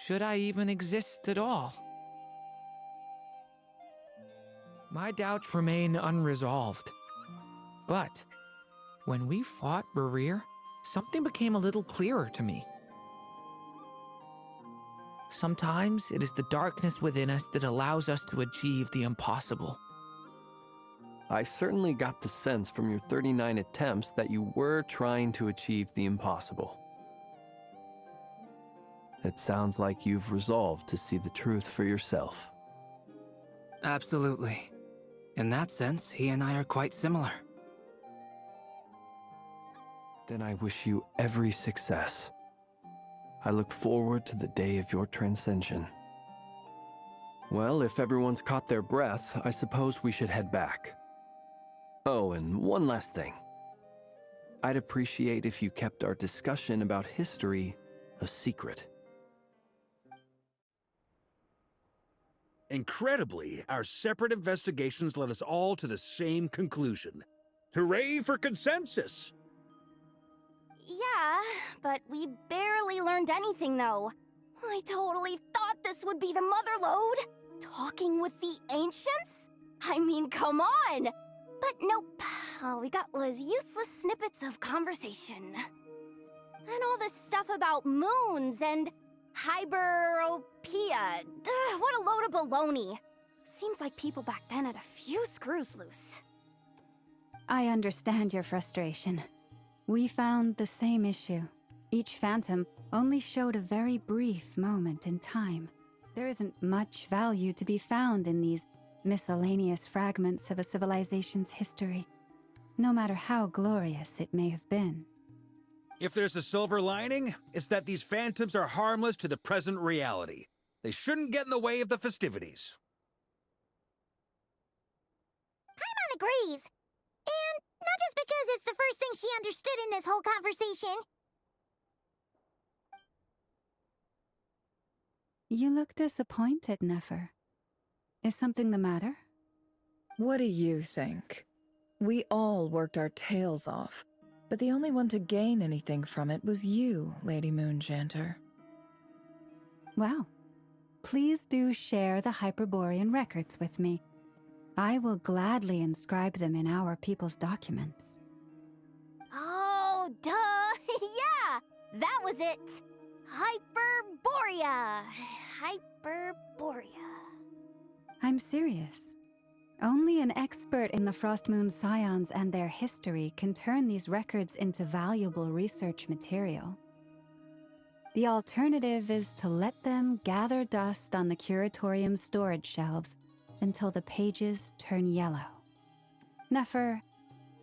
Should I even exist at all? My doubts remain unresolved. But when we fought Rarir, something became a little clearer to me. Sometimes it is the darkness within us that allows us to achieve the impossible. I certainly got the sense from your 39 attempts that you were trying to achieve the impossible. It sounds like you've resolved to see the truth for yourself. Absolutely. In that sense, he and I are quite similar. Then I wish you every success. I look forward to the day of your transcension. Well, if everyone's caught their breath, I suppose we should head back. Oh, and one last thing. I'd appreciate if you kept our discussion about history a secret. Incredibly, our separate investigations led us all to the same conclusion. Hooray for consensus! Yeah, but we barely learned anything, though. I totally thought this would be the mother lode. Talking with the ancients? I mean, come on! But nope. All we got was useless snippets of conversation. And all this stuff about moons and hyperopia. What a load of baloney. Seems like people back then had a few screws loose. I understand your frustration. We found the same issue. Each phantom only showed a very brief moment in time. There isn't much value to be found in these miscellaneous fragments of a civilization's history, no matter how glorious it may have been. If there's a silver lining, it's that these phantoms are harmless to the present reality. They shouldn't get in the way of the festivities. Paimon agrees. And not just because it's the first thing she understood in this whole conversation. You look disappointed, Nefer. Is something the matter? What do you think? We all worked our tails off, but the only one to gain anything from it was you, Lady Moonjanter. Well, please do share the Hyperborean records with me. I will gladly inscribe them in our people's documents. Oh, duh! Yeah! That was it! Hyperborea! Hyperborea. I'm serious. Only an expert in the Frostmoon Scions and their history can turn these records into valuable research material. The alternative is to let them gather dust on the Curatorium's storage shelves until the pages turn yellow. Nefer,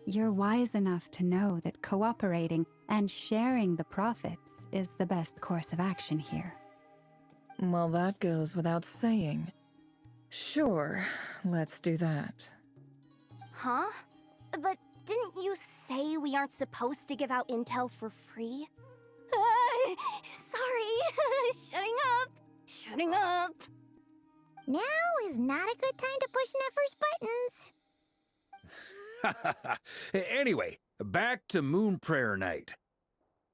you're wise enough to know that cooperating and sharing the profits is the best course of action here. Well, that goes without saying. Sure, let's do that. Huh? But didn't you say we aren't supposed to give out intel for free? Sorry. Shutting up. Now is not a good time to push Nefer's buttons. Anyway, back to Moon Prayer Night.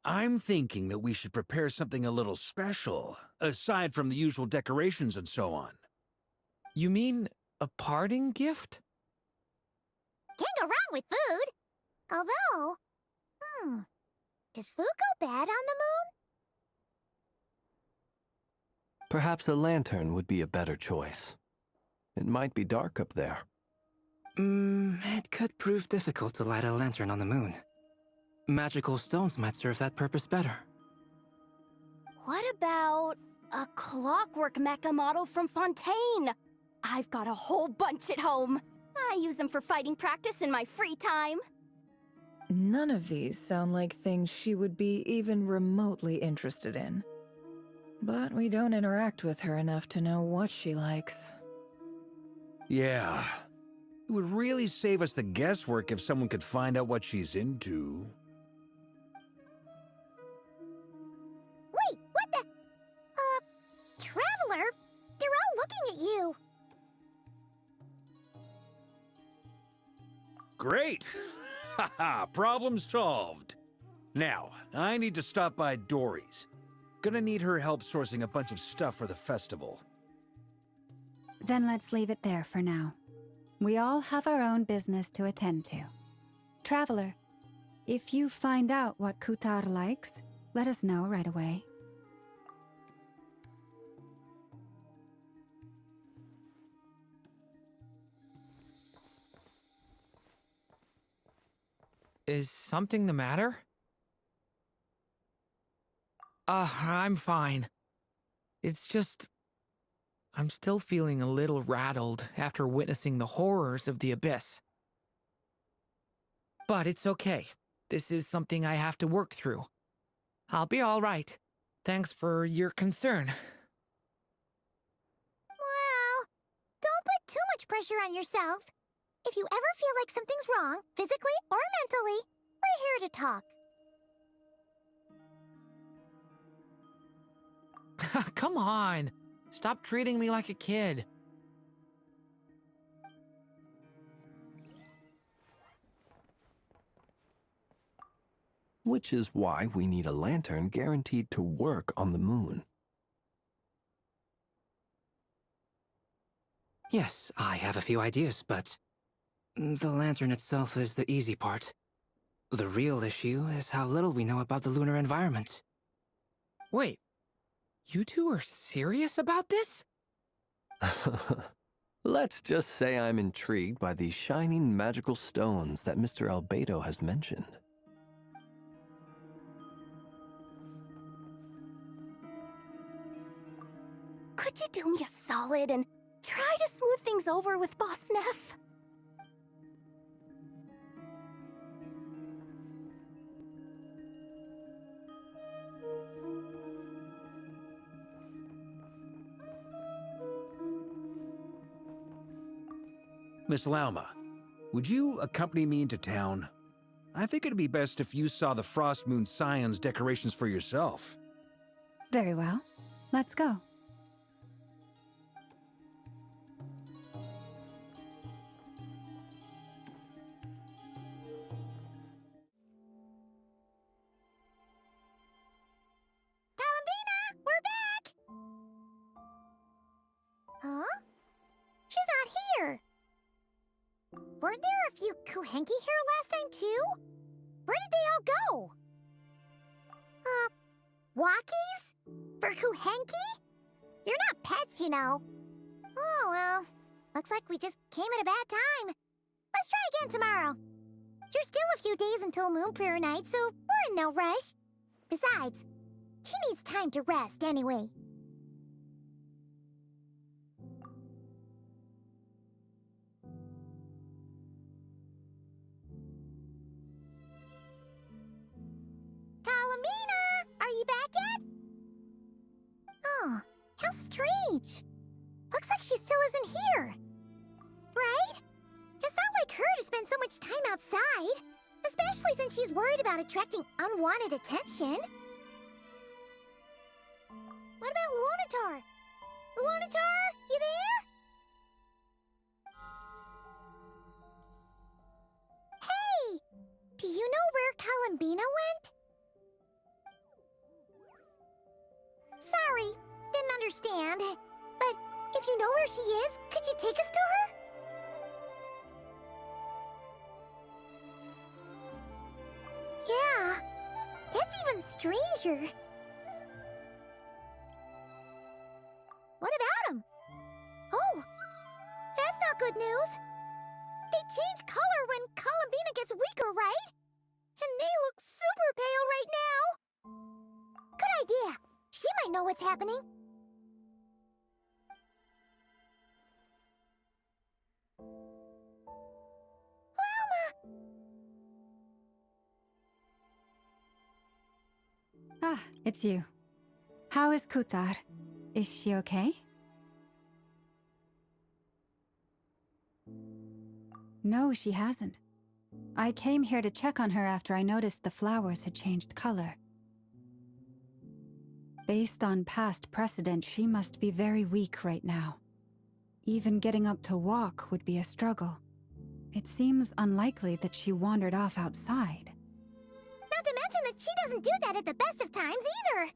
I'm thinking that we should prepare something a little special, aside from the usual decorations and so on. You mean a parting gift? Can't go wrong with food. Although, does food go bad on the moon? Perhaps a lantern would be a better choice. It might be dark up there. It could prove difficult to light a lantern on the moon. Magical stones might serve that purpose better. What about a clockwork mecha model from Fontaine? I've got a whole bunch at home. I use them for fighting practice in my free time. None of these sound like things she would be even remotely interested in. But we don't interact with her enough to know what she likes. Yeah. It would really save us the guesswork if someone could find out what she's into. Wait, what the? Traveler? They're all looking at you. Great! Haha, problem solved. Now, I need to stop by Dory's. Gonna need her help sourcing a bunch of stuff for the festival. Then let's leave it there for now. We all have our own business to attend to. Traveler, if you find out what Kutar likes, let us know right away. Is something the matter? I'm fine. It's just... I'm still feeling a little rattled after witnessing the horrors of the Abyss. But it's okay. This is something I have to work through. I'll be all right. Thanks for your concern. Well, don't put too much pressure on yourself. If you ever feel like something's wrong, physically or mentally, we're here to talk. Come on. Stop treating me like a kid. Which is why we need a lantern guaranteed to work on the moon. Yes, I have a few ideas, but the lantern itself is the easy part. The real issue is how little we know about the lunar environment. Wait, you two are serious about this? Let's just say I'm intrigued by the shining magical stones that Mr. Albedo has mentioned. Could you do me a solid and try to smooth things over with Boss Neff? Miss Lauma, would you accompany me into town? I think it'd be best if you saw the Frost Moon Scion's decorations for yourself. Very well. Let's go. Columbina, we're back! Huh? She's not here. Weren't there a few Kuhenki here last time, too? Where did they all go? Walkies? For Kuhenki? You're not pets, you know. Oh, well. Looks like we just came at a bad time. Let's try again tomorrow. There's still a few days until Moon Prayer Night, so we're in no rush. Besides, she needs time to rest anyway. Columbina! Are you back yet? Oh, how strange. Looks like she still isn't here. Right? It's not like her to spend so much time outside. Especially since she's worried about attracting unwanted attention. What about Luonatar? Luonatar, you there? Hey! Do you know where Columbina went? understand. But if you know where she is, could you take us to her? Yeah, that's even stranger. What about him? Oh, that's not good news. They change color when Columbina gets weaker, right? And they look super pale right now. Good idea. She might know what's happening. Ah, it's you. How is Kutar? Is she okay? No, she hasn't. I came here to check on her after I noticed the flowers had changed color. Based on past precedent, she must be very weak right now. Even getting up to walk would be a struggle. It seems unlikely that she wandered off outside. Not to mention that she doesn't do that at the best of times either.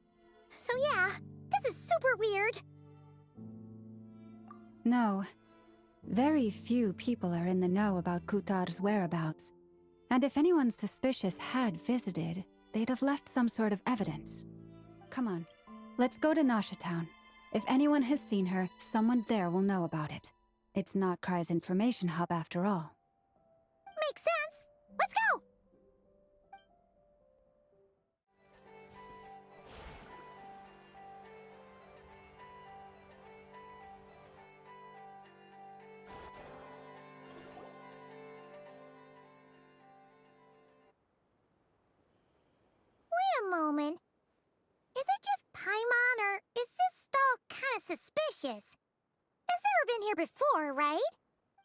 So yeah, this is super weird. No. Very few people are in the know about Kutar's whereabouts. And if anyone suspicious had visited, they'd have left some sort of evidence. Come on, let's go to Nasha Town. If anyone has seen her, someone there will know about it. It's Nod-Krai's information hub after all. Makes sense. Let's go! Wait a moment. Is it just Paimon, or is this stall kind of suspicious? It's never been here before, right?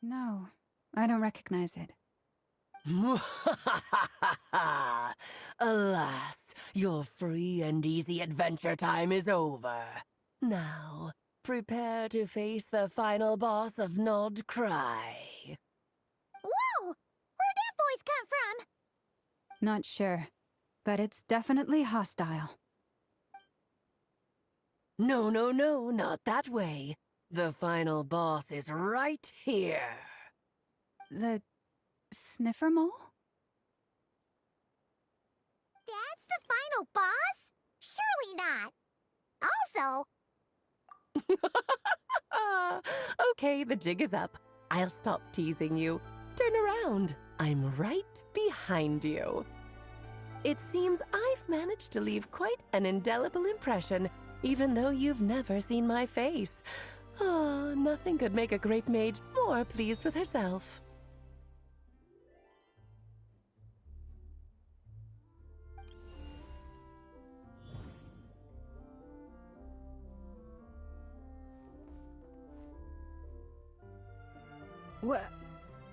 No, I don't recognize it. Alas, your free and easy adventure time is over. Now, prepare to face the final boss of Nod-Krai. Whoa! Where'd that voice come from? Not sure, but it's definitely hostile. No, no, no, not that way. The final boss is right here. The sniffer mole? That's the final boss? Surely not. Also... Okay, the jig is up. I'll stop teasing you. Turn around. I'm right behind you. It seems I've managed to leave quite an indelible impression, even though you've never seen my face. Oh, nothing could make a great mage more pleased with herself.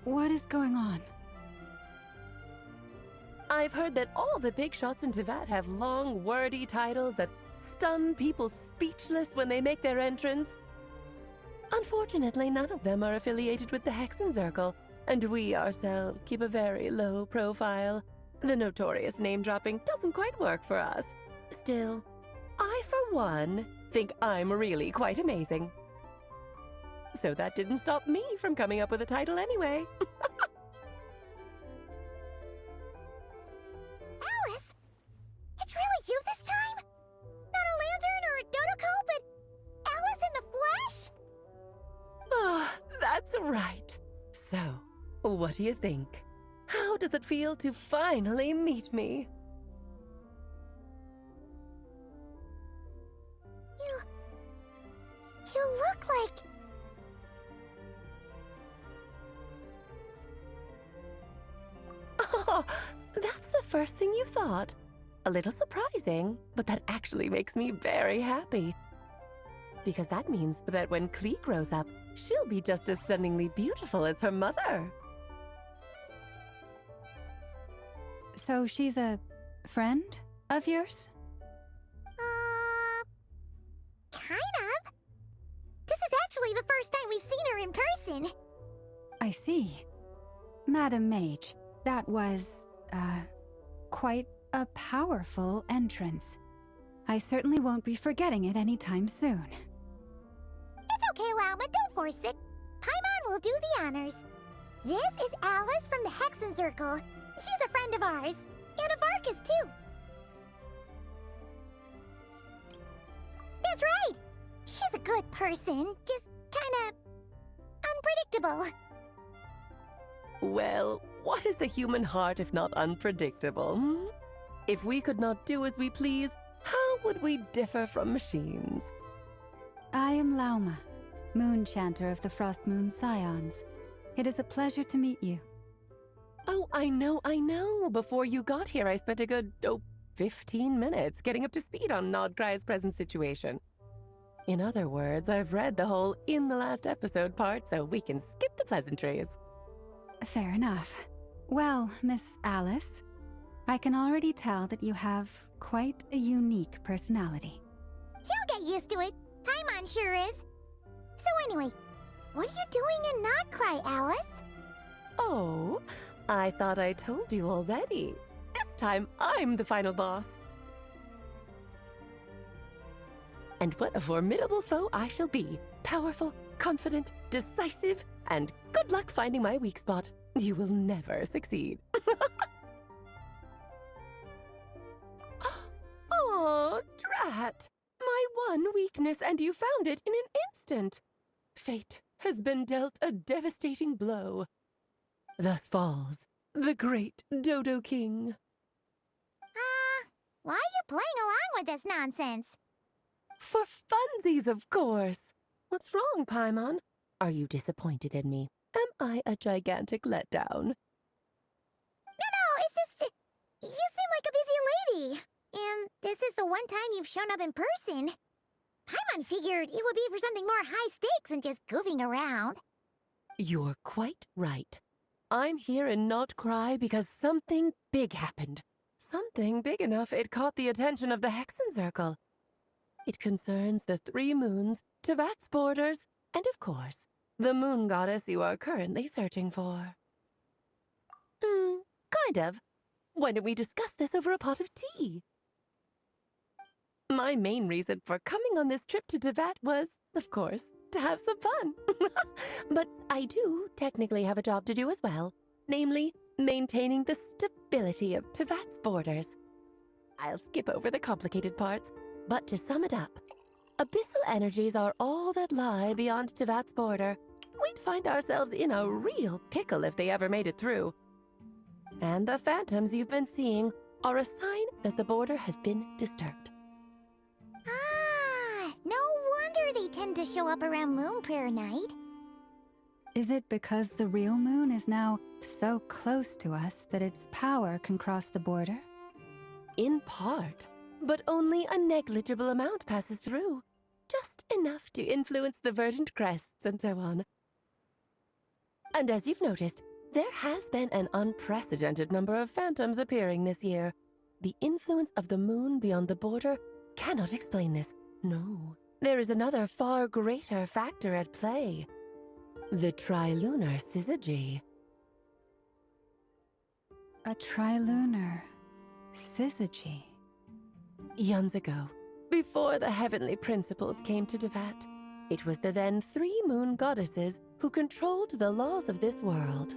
What is going on? I've heard that all the big shots in Teyvat have long, wordy titles that stun people speechless when they make their entrance. Unfortunately, none of them are affiliated with the Hexen Circle, and we ourselves keep a very low profile. The notorious name-dropping doesn't quite work for us. Still, I, for one, think I'm really quite amazing. So that didn't stop me from coming up with a title anyway. Alice? It's really you this time? Not a lantern or a Dodoko, but Alice in the flesh? Oh, that's right. So, what do you think? How does it feel to finally meet me? You look like... Oh, that's the first thing you thought. A little surprising, but that actually makes me very happy. Because that means that when Klee grows up, she'll be just as stunningly beautiful as her mother. So she's a friend of yours? Kind of. This is actually the first time we've seen her in person. I see. Madam Mage, that was, quite a powerful entrance. I certainly won't be forgetting it anytime soon. Lauma, don't force it. Paimon will do the honors. This is Alice from the Hexen Circle. She's a friend of ours. And of Arcus, too. That's right. She's a good person, just kinda unpredictable. Well, what is the human heart if not unpredictable? Hmm? If we could not do as we please, how would we differ from machines? I am Lauma, Moon Chanter of the Frost Moon Scions. It is a pleasure to meet you. Oh, I know. Before you got here, I spent a good, 15 minutes getting up to speed on Nod-Krai's present situation. In other words, I've read the whole in the last episode part, so we can skip the pleasantries. Fair enough. Well, Miss Alice, I can already tell that you have quite a unique personality. He'll get used to it. Paimon sure is. So anyway, what are you doing in Nod-Krai, Alice? Oh, I thought I told you already. This time, I'm the final boss. And what a formidable foe I shall be. Powerful, confident, decisive, and good luck finding my weak spot. You will never succeed. Oh, drat! My one weakness, and you found it in an instant. Fate has been dealt a devastating blow. Thus falls the great Dodo King. Why are you playing along with this nonsense? For funsies, of course. What's wrong, Paimon? Are you disappointed in me? Am I a gigantic letdown? No, it's just... You seem like a busy lady. And this is the one time you've shown up in person. Paimon figured it would be for something more high stakes than just goofing around. You're quite right. I'm here in Nod-Krai because something big happened. Something big enough it caught the attention of the Hexen Circle. It concerns the 3 moons, Tevat's borders, and of course, the moon goddess you are currently searching for. Kind of. Why don't we discuss this over a pot of tea? My main reason for coming on this trip to Tevat was, of course, to have some fun. But I do technically have a job to do as well, namely, maintaining the stability of Tevat's borders. I'll skip over the complicated parts, but to sum it up, abyssal energies are all that lie beyond Tevat's border. We'd find ourselves in a real pickle if they ever made it through. And the phantoms you've been seeing are a sign that the border has been disturbed. No wonder they tend to show up around Moon Prayer Night. Is it because the real moon is now so close to us that its power can cross the border? In part, but only a negligible amount passes through. Just enough to influence the verdant crests and so on. And as you've noticed, there has been an unprecedented number of phantoms appearing this year. The influence of the moon beyond the border cannot explain this. No, there is another far greater factor at play. The trilunar syzygy. A trilunar syzygy. Eons ago, before the heavenly principles came to Tevat, it was the then 3 moon goddesses who controlled the laws of this world.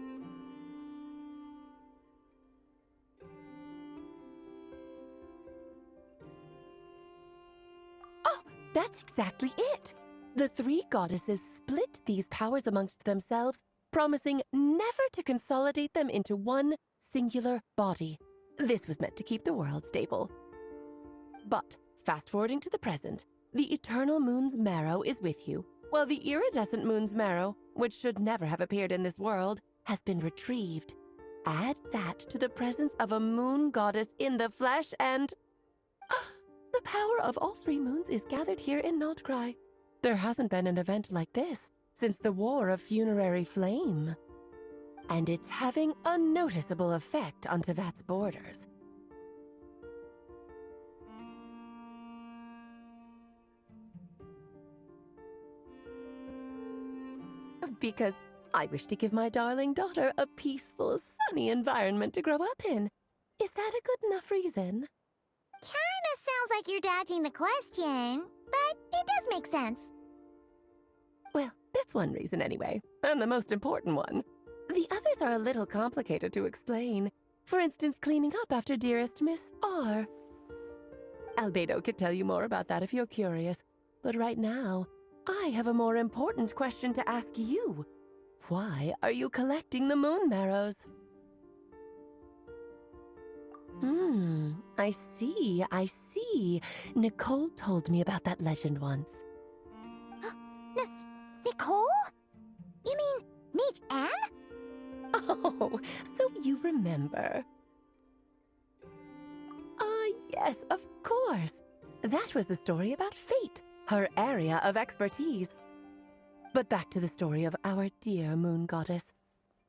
Oh, that's exactly it! The 3 goddesses split these powers amongst themselves, promising never to consolidate them into one singular body. This was meant to keep the world stable. But, fast-forwarding to the present, the eternal moon's marrow is with you, while the iridescent moon's marrow, which should never have appeared in this world, has been retrieved. Add that to the presence of a moon goddess in the flesh and... the power of all 3 moons is gathered here in Nod-Krai. There hasn't been an event like this since the War of Funerary Flame. And it's having a noticeable effect on Tevat's borders. Because I wish to give my darling daughter a peaceful, sunny environment to grow up in. Is that a good enough reason? Kinda sounds like you're dodging the question, but it does make sense. Well, That's one reason anyway, and the most important one. The others are a little complicated to explain. For instance, cleaning up after dearest Miss R. Albedo could tell you more about that if you're curious, but right now, I have a more important question to ask you. Why are you collecting the moon marrows? I see. Nicole told me about that legend once. Nicole? You mean meet Anne? Oh, so you remember. Ah, yes, of course. That was a story about fate, her area of expertise. But back to the story of our dear moon goddess.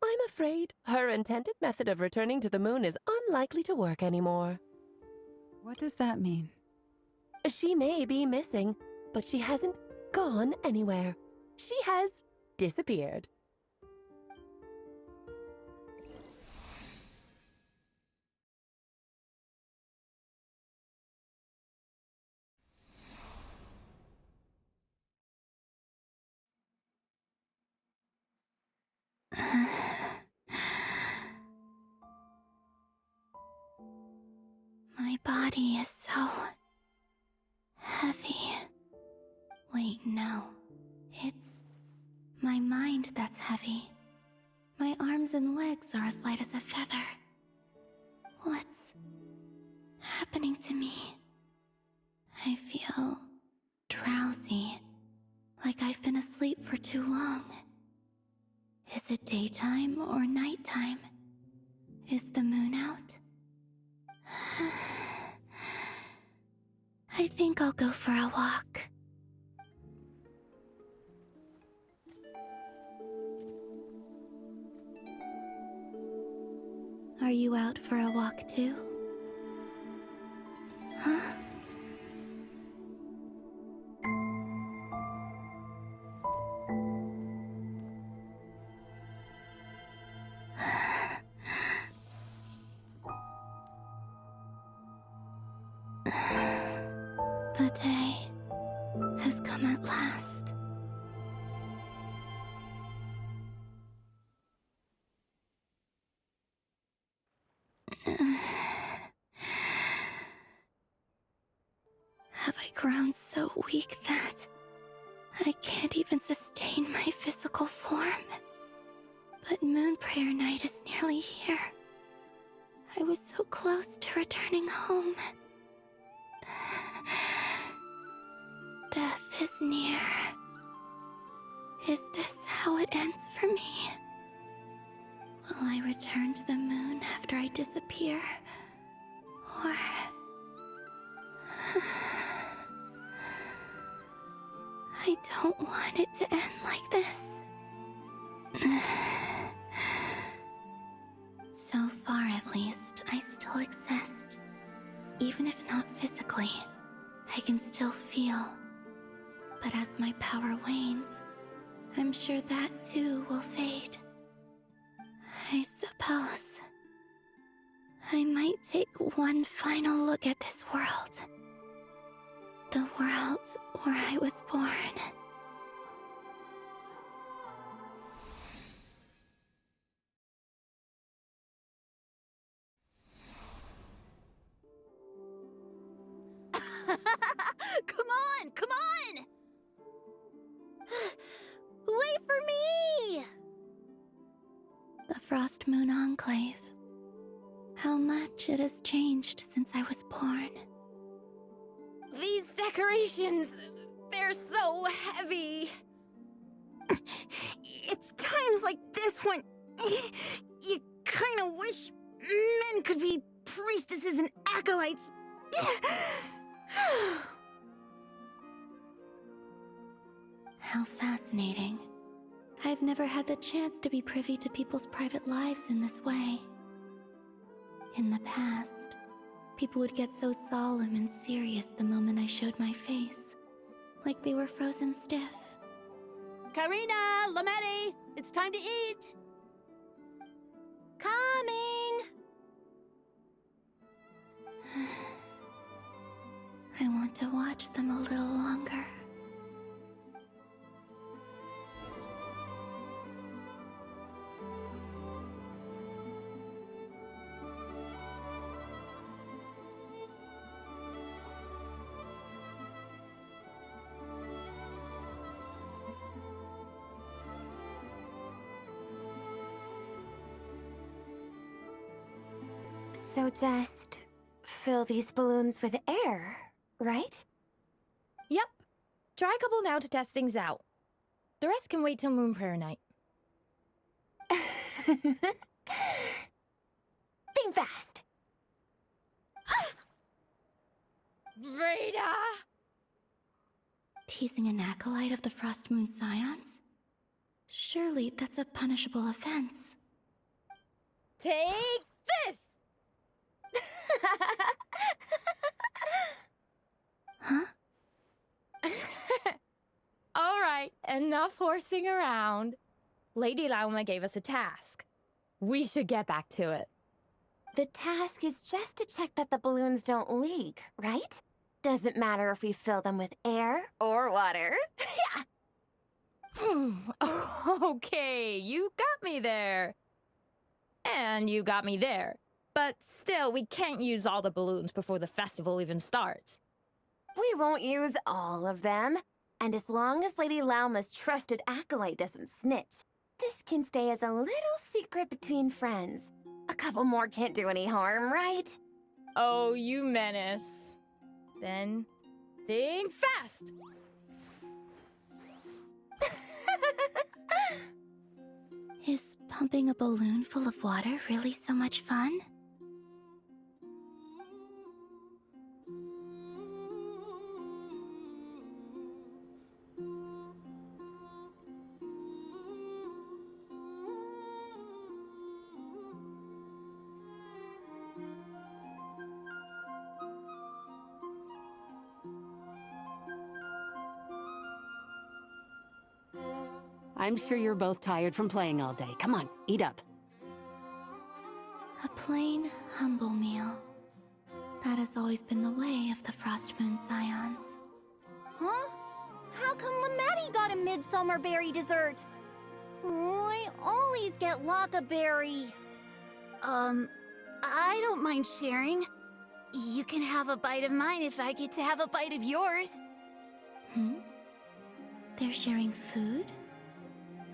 I'm afraid her intended method of returning to the moon is unlikely to work anymore. What does that mean? She may be missing, but she hasn't gone anywhere. She has disappeared. My body is so heavy. Wait, no. It's my mind that's heavy. My arms and legs are as light as a feather. What's happening to me? I feel drowsy, like I've been asleep for too long. Is it daytime or nighttime? Is the moon out? I think I'll go for a walk. Are you out for a walk too? Huh? The day has come at last. Have I grown so weak that I can't even sustain my physical form? But Moon Prayer Night is nearly here. I was so close to returning home. Death is near. Is this how it ends for me? Will I return to the moon after I disappear? Or... I don't want it to end like this. So far, at least, I still exist. Even if not physically, I can still feel. But as my power wanes, I'm sure that too will fade. I suppose I might take one final look at this world. The world where I was born. Come on! Come on! Wait for me! The Frost Moon Enclave. How much it has changed since I was born. These decorations, they're so heavy. It's times like this when you kind of wish men could be priestesses and acolytes. How fascinating. I've never had the chance to be privy to people's private lives in this way. In the past, people would get so solemn and serious the moment I showed my face, like they were frozen stiff. Karina, Lametti, it's time to eat. Coming. I want to watch them a little longer. So just fill these balloons with air, right? Yep. Try a couple now to test things out. The rest can wait till Moon Prayer Night. Think fast. Rita! Teasing an acolyte of the Frost Moon Scions? Surely that's a punishable offense. Take this! Huh? All right, enough horsing around. Lady Lauma gave us a task. We should get back to it. The task is just to check that the balloons don't leak, right? Doesn't matter if we fill them with air or water. Yeah. Okay, you got me there. And you got me there. But still, we can't use all the balloons before the festival even starts. We won't use all of them. And as long as Lady Lauma's trusted acolyte doesn't snitch, this can stay as a little secret between friends. A couple more can't do any harm, right? Oh, you menace. Then, think fast! Is pumping a balloon full of water really so much fun? I'm sure you're both tired from playing all day. Come on, eat up. A plain, humble meal. That has always been the way of the Frost Moon Scions. Huh? How come Lametti got a midsummer berry dessert? Oh, I always get Lockaberry. I don't mind sharing. You can have a bite of mine if I get to have a bite of yours. They're sharing food?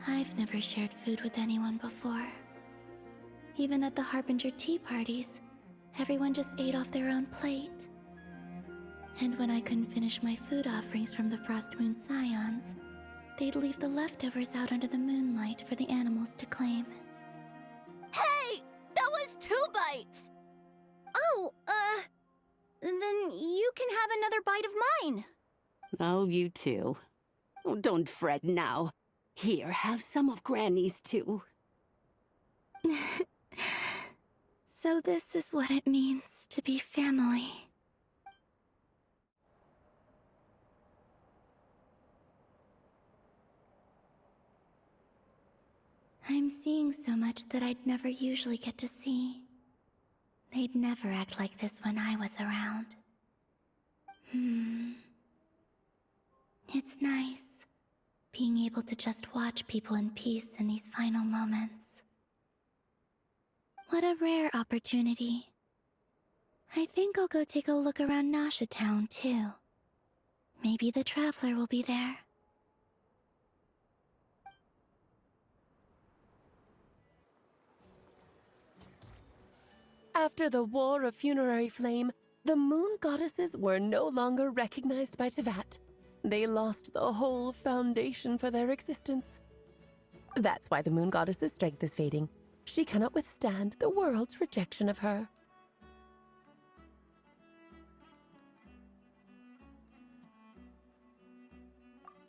I've never shared food with anyone before. Even at the Harbinger tea parties, everyone just ate off their own plate. And when I couldn't finish my food offerings from the Frost Moon Scions, they'd leave the leftovers out under the moonlight for the animals to claim. Hey! That was 2 bites! Oh, then you can have another bite of mine. Oh, you too. Oh, don't fret now. Here, have some of Granny's too. So this is what it means to be family. I'm seeing so much that I'd never usually get to see. They'd never act like this when I was around. It's nice, being able to just watch people in peace in these final moments. What a rare opportunity. I think I'll go take a look around Nasha Town, too. Maybe the Traveler will be there. After the War of Funerary Flame, the Moon Goddesses were no longer recognized by Tevat. They lost the whole foundation for their existence. That's why the Moon Goddess's strength is fading. She cannot withstand the world's rejection of her.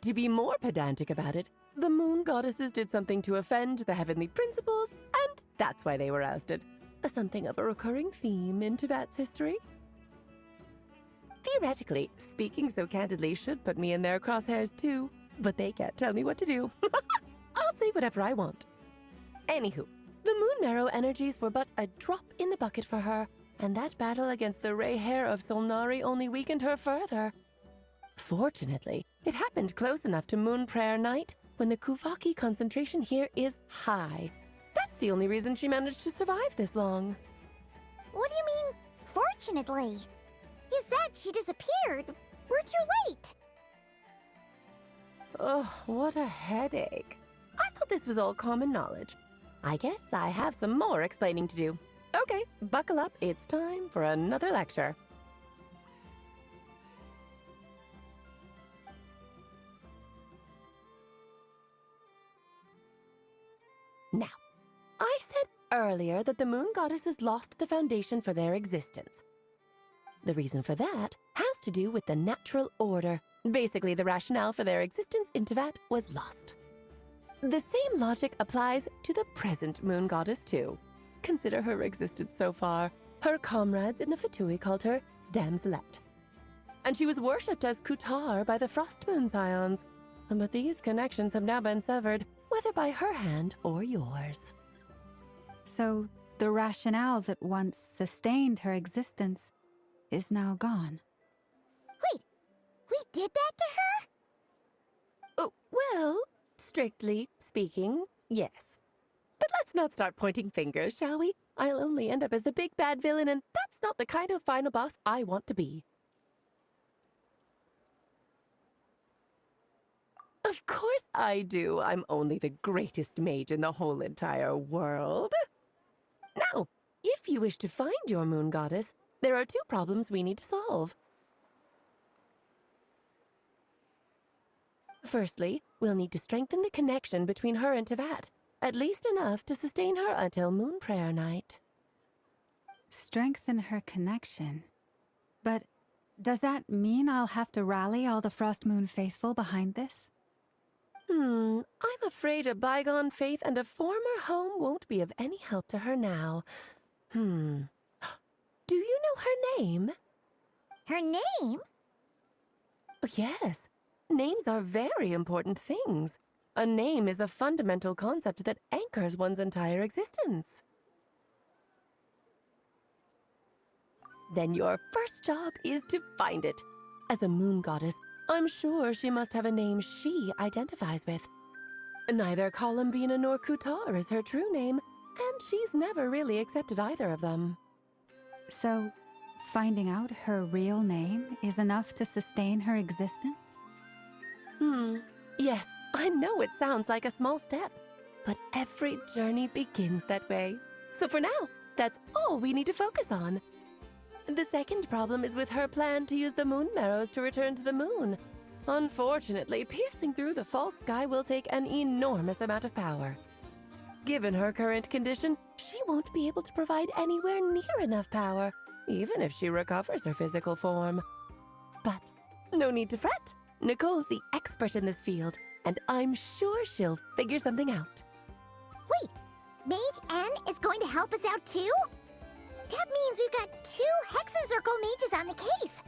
To be more pedantic about it, the Moon Goddesses did something to offend the heavenly principles, and that's why they were ousted. Something of a recurring theme in Tevat's history. Theoretically, speaking so candidly should put me in their crosshairs too, but they can't tell me what to do. I'll say whatever I want. Anywho, the Moon Marrow energies were but a drop in the bucket for her, and that battle against the Ray Hair of Solnari only weakened her further. Fortunately, it happened close enough to Moon Prayer Night when the Kuvaki concentration here is high. That's the only reason she managed to survive this long. What do you mean, fortunately? You said she disappeared. We're too late. Ugh, what a headache. I thought this was all common knowledge. I guess I have some more explaining to do. Okay, buckle up. It's time for another lecture. Now, I said earlier that the moon goddesses lost the foundation for their existence. The reason for that has to do with the natural order. Basically, the rationale for their existence in Tevat was lost. The same logic applies to the present moon goddess, too. Consider her existence so far. Her comrades in the Fatui called her Damselette. And she was worshipped as Kutar by the Frost Moon Scions. But these connections have now been severed, whether by her hand or yours. So, the rationale that once sustained her existence is now gone. Wait, we did that to her? Oh, well, strictly speaking, yes. But let's not start pointing fingers, shall we? I'll only end up as the big bad villain, and that's not the kind of final boss I want to be. Of course I do. I'm only the greatest mage in the whole entire world. Now, if you wish to find your moon goddess, there are two problems we need to solve. Firstly, we'll need to strengthen the connection between her and Tevat, at least enough to sustain her until Moon Prayer Night. Strengthen her connection. But does that mean I'll have to rally all the Frost Moon faithful behind this? I'm afraid a bygone faith and a former home won't be of any help to her now. Do you know her name? Her name? Oh, yes. Names are very important things. A name is a fundamental concept that anchors one's entire existence. Then your first job is to find it. As a moon goddess, I'm sure she must have a name she identifies with. Neither Columbina nor Kutar is her true name, and she's never really accepted either of them. So, finding out her real name is enough to sustain her existence? Yes, I know it sounds like a small step, but every journey begins that way. So for now, that's all we need to focus on. The second problem is with her plan to use the moon marrows to return to the moon. Unfortunately, piercing through the false sky will take an enormous amount of power. Given her current condition, she won't be able to provide anywhere near enough power, even if she recovers her physical form. But no need to fret. Nicole's the expert in this field, and I'm sure she'll figure something out. Wait, Mage N is going to help us out too? That means we've got 2 Hexacircle mages on the case.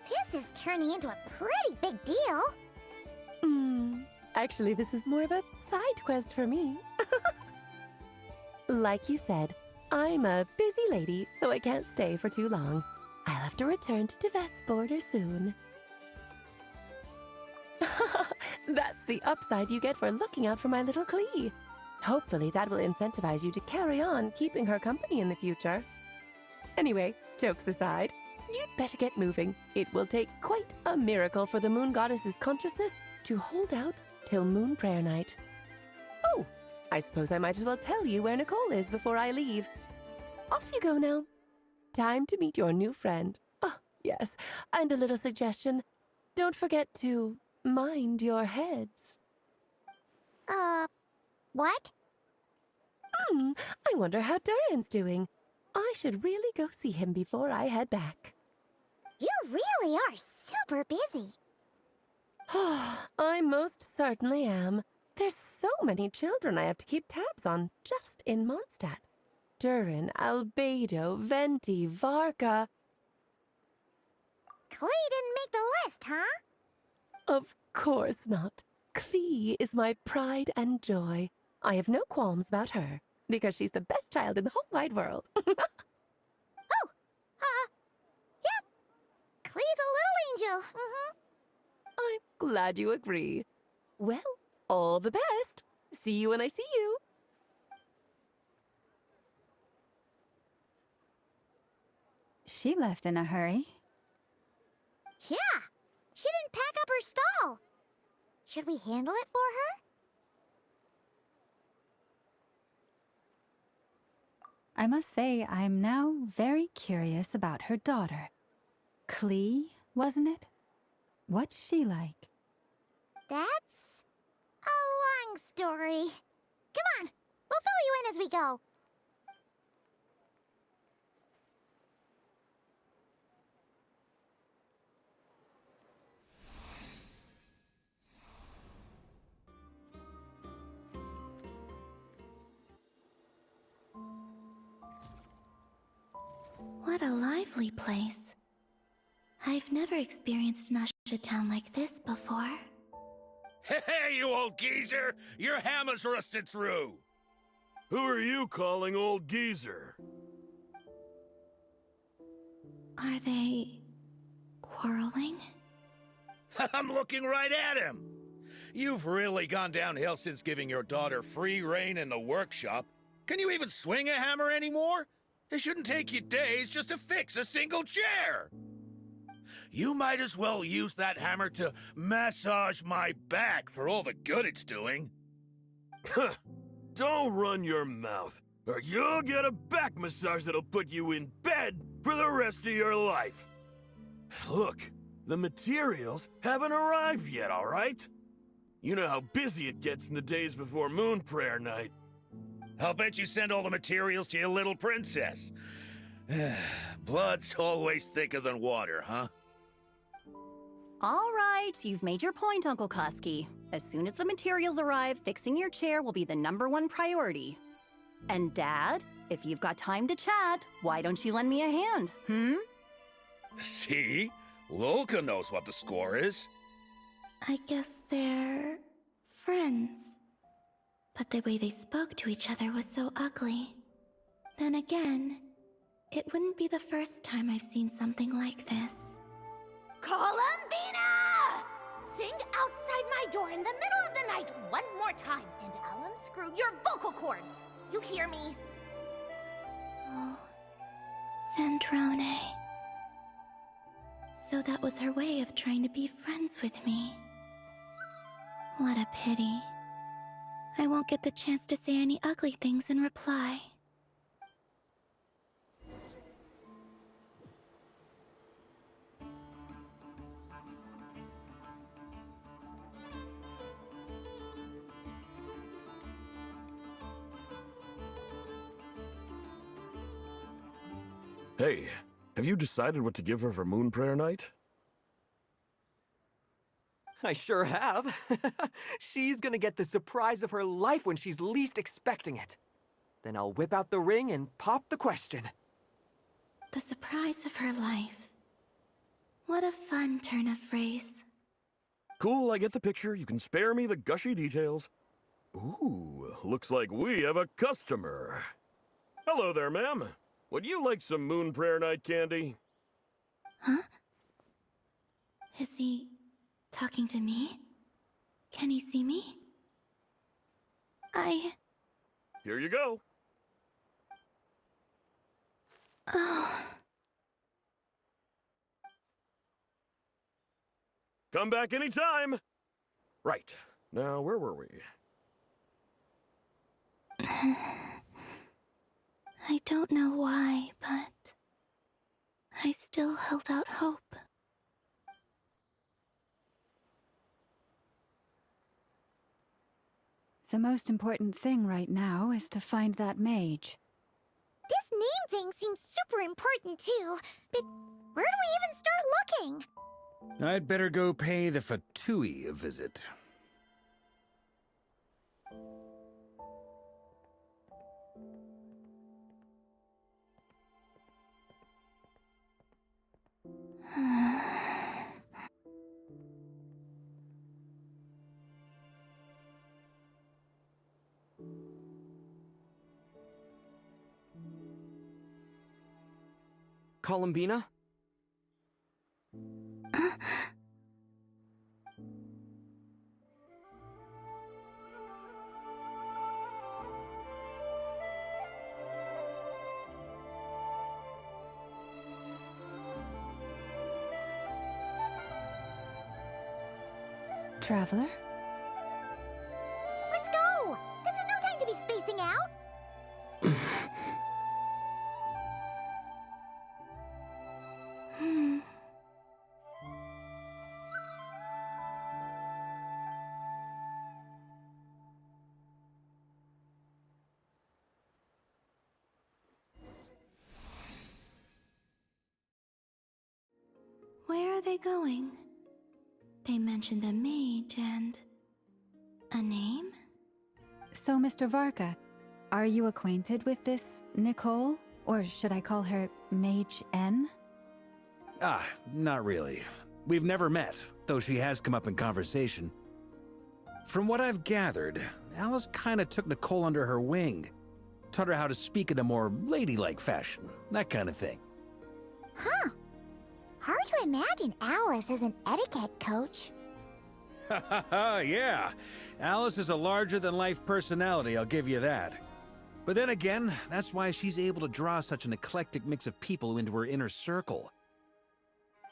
This is turning into a pretty big deal. Actually, this is more of a side quest for me. Like you said, I'm a busy lady, so I can't stay for too long. I'll have to return to Tevat's border soon. That's the upside you get for looking out for my little Klee. Hopefully that will incentivize you to carry on keeping her company in the future. Anyway, jokes aside, you'd better get moving. It will take quite a miracle for the moon goddess's consciousness to hold out till Moon Prayer Night. Oh, I suppose I might as well tell you where Nicole is before I leave. Off you go now. Time to meet your new friend. Oh, yes, and a little suggestion. Don't forget to mind your heads. What? I wonder how Durin's doing. I should really go see him before I head back. You really are super busy. I most certainly am. There's so many children I have to keep tabs on just in Mondstadt. Durin, Albedo, Venti, Varka. Klee didn't make the list, huh? Of course not. Klee is my pride and joy. I have no qualms about her, because she's the best child in the whole wide world. Yep. Klee's a little angel. I'm glad you agree. Well, all the best. See you when I see you. She left in a hurry. Yeah, she didn't pack up her stall. Should we handle it for her? I must say I'm now very curious about her daughter. Klee, wasn't it? What's she like? That's a long story. Come on, we'll fill you in as we go. What a lively place. I've never experienced Nasha Town like this before. Hey, you old geezer! Your hammer's rusted through! Who are you calling old geezer? Are they quarreling? I'm looking right at him! You've really gone downhill since giving your daughter free rein in the workshop. Can you even swing a hammer anymore? It shouldn't take you days just to fix a single chair! You might as well use that hammer to massage my back for all the good it's doing. Don't run your mouth, or you'll get a back massage that'll put you in bed for the rest of your life. Look, the materials haven't arrived yet, all right? You know how busy it gets in the days before Moon Prayer Night. I'll bet you send all the materials to your little princess. Blood's always thicker than water, huh? All right, you've made your point, Uncle Koski. As soon as the materials arrive, fixing your chair will be the #1 priority. And Dad, if you've got time to chat, why don't you lend me a hand, See? Lolka knows what the score is. I guess they're friends. But the way they spoke to each other was so ugly. Then again, it wouldn't be the first time I've seen something like this. Columbina! Sing outside my door in the middle of the night one more time, and I'll unscrew your vocal cords. You hear me? Oh, Sandrone. So that was her way of trying to be friends with me. What a pity. I won't get the chance to say any ugly things in reply. Hey, have you decided what to give her for Moon Prayer Night? I sure have. She's gonna get the surprise of her life when she's least expecting it. Then I'll whip out the ring and pop the question. The surprise of her life. What a fun turn of phrase. Cool, I get the picture. You can spare me the gushy details. Ooh, looks like we have a customer. Hello there, ma'am. Would you like some Moon Prayer Night candy? Huh? Is he talking to me? Can he see me? Here you go. Oh. Come back anytime. Right. Now, where were we? I don't know why, but I still held out hope. The most important thing right now is to find that mage. This name thing seems super important too, but where do we even start looking? I'd better go pay the Fatui a visit. Columbina? Traveler? Let's go! This is no time to be spacing out! they going? They mentioned a mage and... a name? So, Mr. Varka, are you acquainted with this Nicole? Or should I call her Mage N? Ah, not really. We've never met, though she has come up in conversation. From what I've gathered, Alice kinda took Nicole under her wing. Taught her how to speak in a more ladylike fashion, that kind of thing. Huh. Hard to imagine Alice as an etiquette coach. Yeah. Alice is a larger-than-life personality, I'll give you that. But then again, that's why she's able to draw such an eclectic mix of people into her inner circle.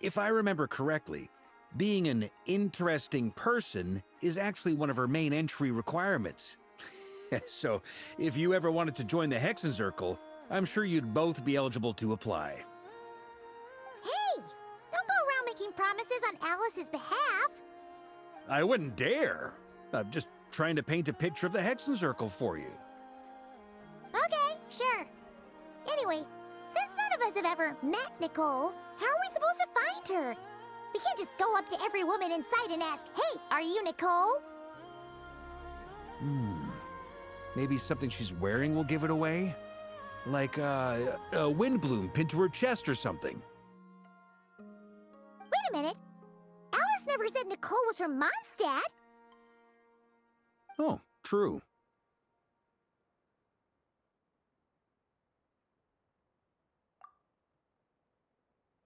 If I remember correctly, being an interesting person is actually one of her main entry requirements. So, if you ever wanted to join the Hexenzirkel, I'm sure you'd both be eligible to apply. Hey! Don't go around making promises on Alice's behalf. I wouldn't dare. I'm just trying to paint a picture of the Hexenzirkel for you. Okay, sure. Anyway, since none of us have ever met Nicole, how are we supposed to find her? We can't just go up to every woman in sight and ask, "Hey, are you Nicole?" Maybe something she's wearing will give it away? Like, a windbloom pinned to her chest or something. Wait a minute. Alice never said Nicole was from Mondstadt. Oh, true.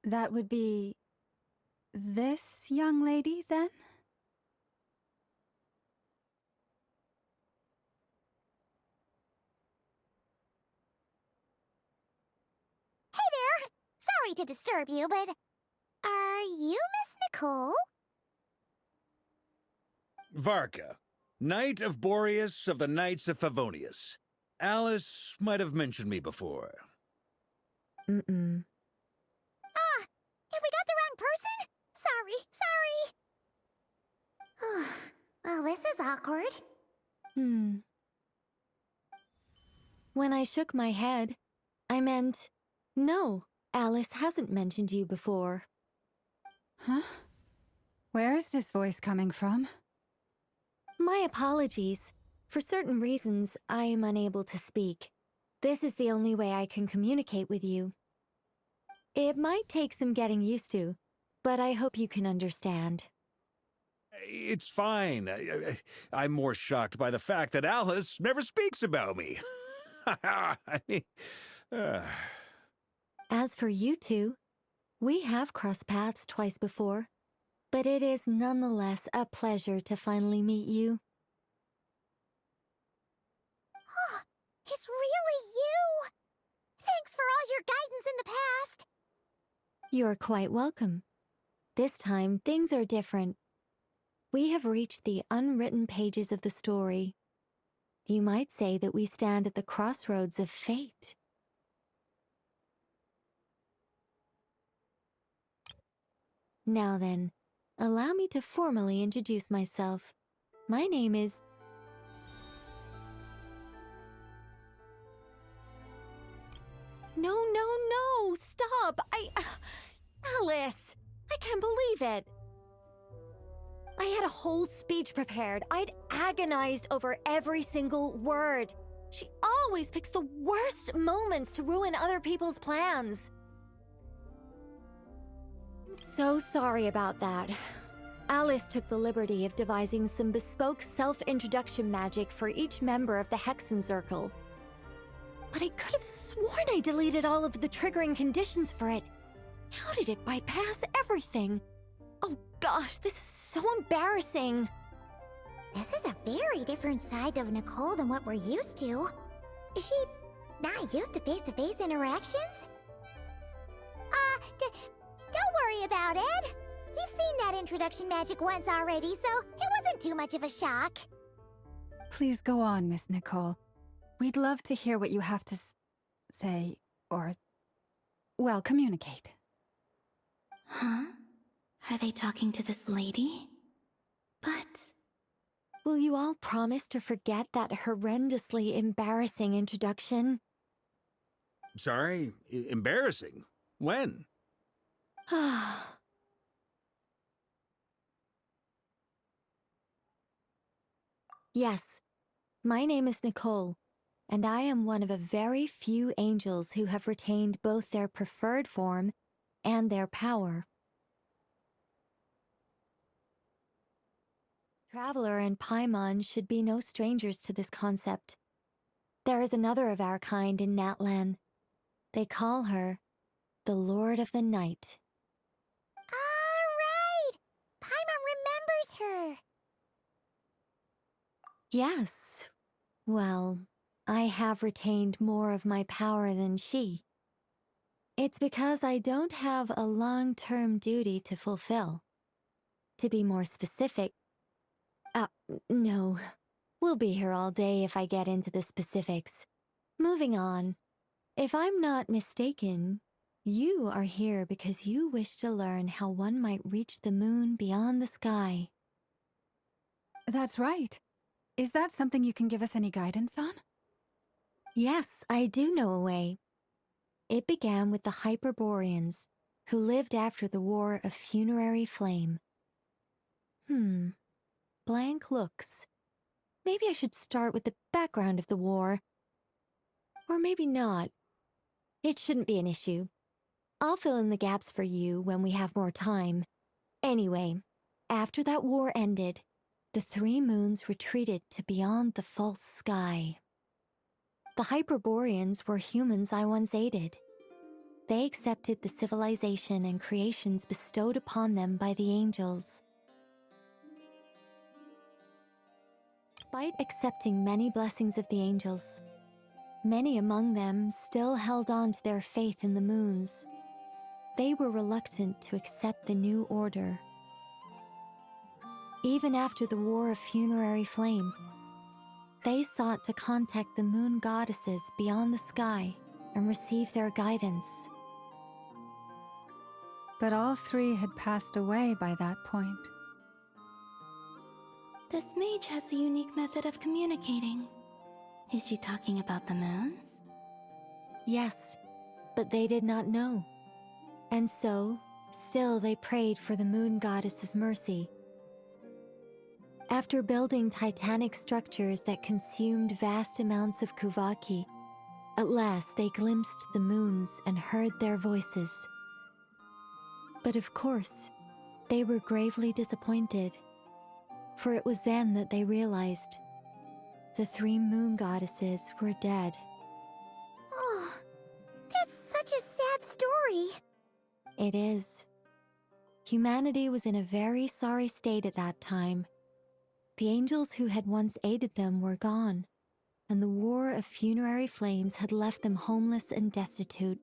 That would be... this young lady, then? Hey there! Sorry to disturb you, but are you Miss Nicole? Varka, Knight of Boreas of the Knights of Favonius. Alice might have mentioned me before. Mm-mm. Ah! Have we got the wrong person? Sorry. Well, this is awkward. When I shook my head, I meant, no, Alice hasn't mentioned you before. Huh? Where is this voice coming from? My apologies. For certain reasons, I am unable to speak. This is the only way I can communicate with you. It might take some getting used to, but I hope you can understand. It's fine. I'm more shocked by the fact that Alice never speaks about me. I mean, As for you two, we have crossed paths twice before, but it is nonetheless a pleasure to finally meet you. It's really you! Thanks for all your guidance in the past! You're quite welcome. This time, things are different. We have reached the unwritten pages of the story. You might say that we stand at the crossroads of fate. Now then, allow me to formally introduce myself. My name is... No, stop! Alice! I can't believe it! I had a whole speech prepared. I'd agonized over every single word. She always picks the worst moments to ruin other people's plans. I'm so sorry about that. Alice took the liberty of devising some bespoke self-introduction magic for each member of the Hexenzirkel. But I could have sworn I deleted all of the triggering conditions for it. How did it bypass everything? Oh gosh, this is so embarrassing. This is a very different side of Nicole than what we're used to. Is she not used to face-to-face interactions? Don't worry about it. We've seen that introduction magic once already, so it wasn't too much of a shock. Please go on, Miss Nicole. We'd love to hear what you have to say, or, well, communicate. Huh? Are they talking to this lady? But... Will you all promise to forget that horrendously embarrassing introduction? sorry, embarrassing. When? Yes, my name is Nicole, and I am one of a very few angels who have retained both their preferred form and their power. Traveler and Paimon should be no strangers to this concept. There is another of our kind in Natlan. They call her the Lord of the Night. All right! Paimon remembers her! Yes. Well, I have retained more of my power than she. It's because I don't have a long-term duty to fulfill. To be more specific, no. We'll be here all day if I get into the specifics. Moving on. If I'm not mistaken, you are here because you wish to learn how one might reach the moon beyond the sky. That's right. Is that something you can give us any guidance on? Yes, I do know a way. It began with the Hyperboreans, who lived after the War of Funerary Flame. Blank looks. Maybe I should start with the background of the war. Or maybe not. It shouldn't be an issue. I'll fill in the gaps for you when we have more time. Anyway, after that war ended, the three moons retreated to beyond the false sky. The Hyperboreans were humans I once aided. They accepted the civilization and creations bestowed upon them by the angels. Despite accepting many blessings of the angels, many among them still held on to their faith in the moons. They were reluctant to accept the new order. Even after the War of Funerary Flame, they sought to contact the moon goddesses beyond the sky and receive their guidance. But all three had passed away by that point. This mage has a unique method of communicating. Is she talking about the moons? Yes, but they did not know. And so, still they prayed for the moon goddess's mercy. After building titanic structures that consumed vast amounts of Kuvaki, at last they glimpsed the moons and heard their voices. But of course, they were gravely disappointed, for it was then that they realized the three moon goddesses were dead. Oh, that's such a sad story. It is. Humanity was in a very sorry state at that time. The angels who had once aided them were gone, and the War of Funerary Flames had left them homeless and destitute.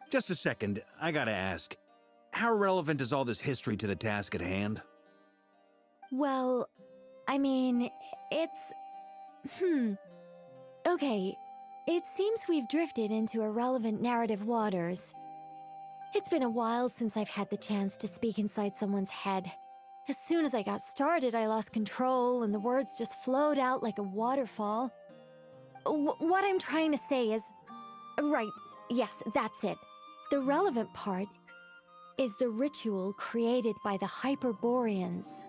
Just a second, I gotta ask. How relevant is all this history to the task at hand? Well, I mean, it's... Okay, it seems we've drifted into irrelevant narrative waters. It's been a while since I've had the chance to speak inside someone's head. As soon as I got started, I lost control and the words just flowed out like a waterfall. What I'm trying to say is... Right, yes, that's it. The relevant part is the ritual created by the Hyperboreans.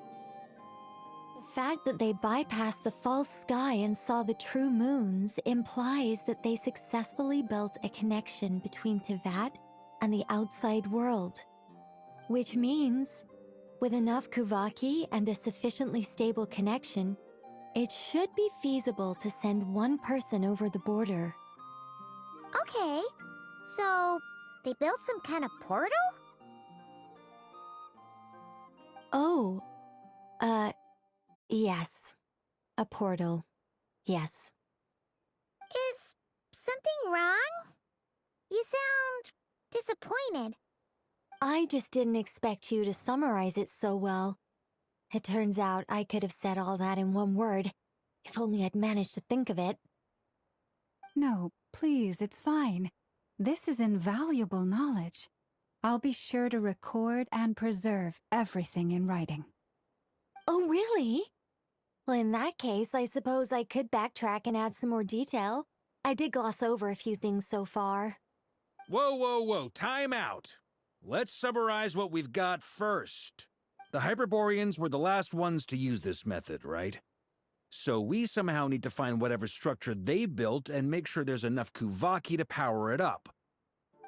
The fact that they bypassed the false sky and saw the true moons implies that they successfully built a connection between Tevat and the outside world. Which means, with enough Kuvaki and a sufficiently stable connection, it should be feasible to send one person over the border. Okay, so they built some kind of portal? Oh, yes. A portal. Yes. Is something wrong? You sound disappointed. I just didn't expect you to summarize it so well. It turns out I could have said all that in one word, if only I'd managed to think of it. No, please, it's fine. This is invaluable knowledge. I'll be sure to record and preserve everything in writing. Oh, really? Well, in that case, I suppose I could backtrack and add some more detail. I did gloss over a few things so far. Whoa, time out. Let's summarize what we've got first. The Hyperboreans were the last ones to use this method, right? So we somehow need to find whatever structure they built and make sure there's enough Kuvaki to power it up.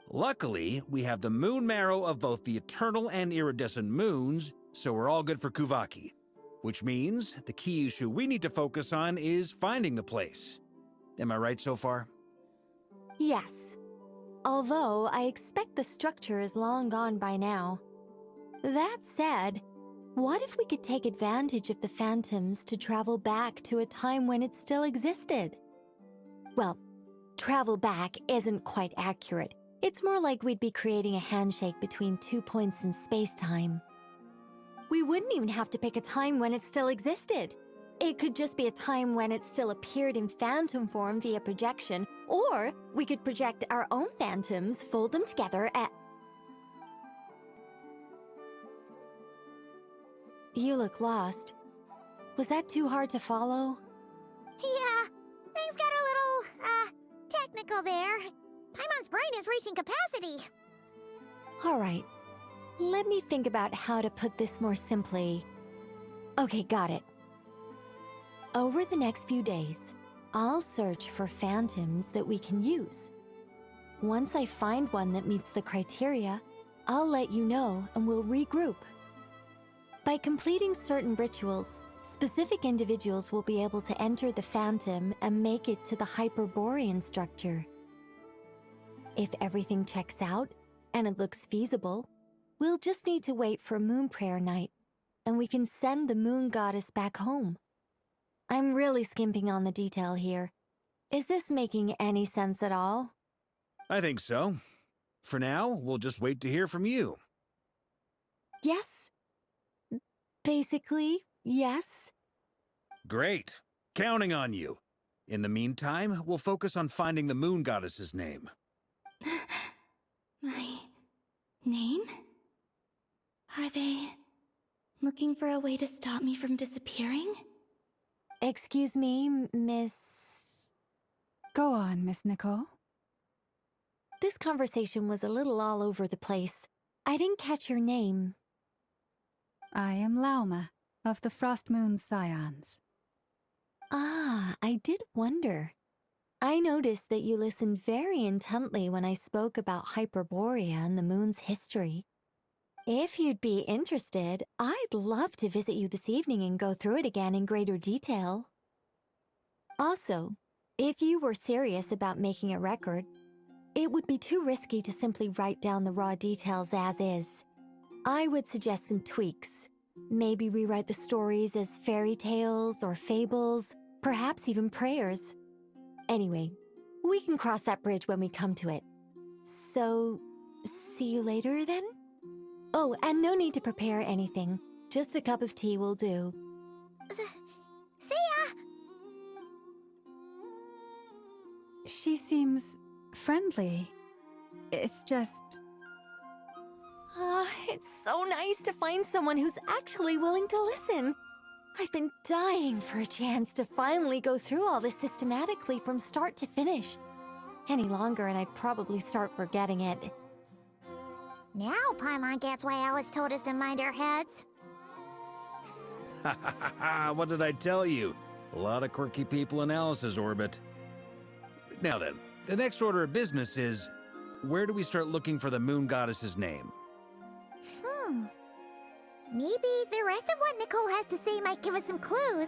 Luckily, we have the moon marrow of both the eternal and iridescent moons, so we're all good for Kuvaki. Which means the key issue we need to focus on is finding the place. Am I right so far? Yes. Although I expect the structure is long gone by now. That said, what if we could take advantage of the phantoms to travel back to a time when it still existed? Well, travel back isn't quite accurate. It's more like we'd be creating a handshake between 2 points in space-time. We wouldn't even have to pick a time when it still existed. It could just be a time when it still appeared in phantom form via projection, or we could project our own phantoms, fold them together, and... You look lost. Was that too hard to follow? Yeah, things got a little, technical there. Paimon's brain is reaching capacity. All right. Let me think about how to put this more simply. Okay, got it. Over the next few days, I'll search for phantoms that we can use. Once I find one that meets the criteria, I'll let you know and we'll regroup. By completing certain rituals, specific individuals will be able to enter the phantom and make it to the Hyperborean structure. If everything checks out and it looks feasible, we'll just need to wait for Moon Prayer Night, and we can send the Moon Goddess back home. I'm really skimping on the detail here. Is this making any sense at all? I think so. For now, we'll just wait to hear from you. Yes. Basically, yes. Great. Counting on you. In the meantime, we'll focus on finding the Moon Goddess's name. My name? Are they looking for a way to stop me from disappearing? Excuse me, Miss... Go on, Miss Nicole. This conversation was a little all over the place. I didn't catch your name. I am Lauma, of the Frost Moon Scions. Ah, I did wonder. I noticed that you listened very intently when I spoke about Hyperborea and the moon's history. If you'd be interested, I'd love to visit you this evening and go through it again in greater detail. Also, if you were serious about making a record, it would be too risky to simply write down the raw details as is. I would suggest some tweaks. Maybe rewrite the stories as fairy tales or fables, perhaps even prayers. Anyway, we can cross that bridge when we come to it. So, see you later then? Oh, and no need to prepare anything. Just a cup of tea will do. See ya! She seems friendly. It's just... It's so nice to find someone who's actually willing to listen. I've been dying for a chance to finally go through all this systematically from start to finish. Any longer and I'd probably start forgetting it. Now Paimon gets why Alice told us to mind our heads. Ha ha ha ha! What did I tell you? A lot of quirky people in Alice's orbit. Now then, the next order of business is, where do we start looking for the Moon Goddess's name? Maybe the rest of what Nicole has to say might give us some clues.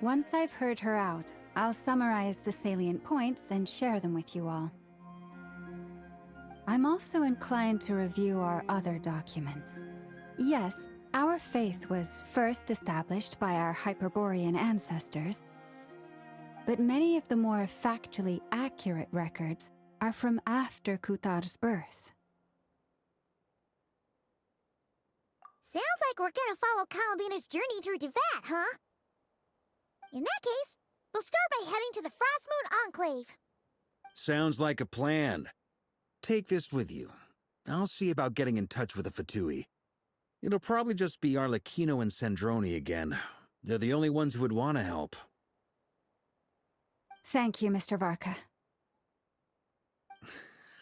Once I've heard her out, I'll summarize the salient points and share them with you all. I'm also inclined to review our other documents. Yes, our faith was first established by our Hyperborean ancestors, but many of the more factually accurate records are from after Kuthar's birth. Sounds like we're gonna follow Kalabina's journey through Devat, huh? In that case, we'll start by heading to the Frost Moon Enclave. Sounds like a plan. Take this with you. I'll see about getting in touch with the Fatui. It'll probably just be Arlecchino and Sandroni again. They're the only ones who would want to help. Thank you, Mr. Varka.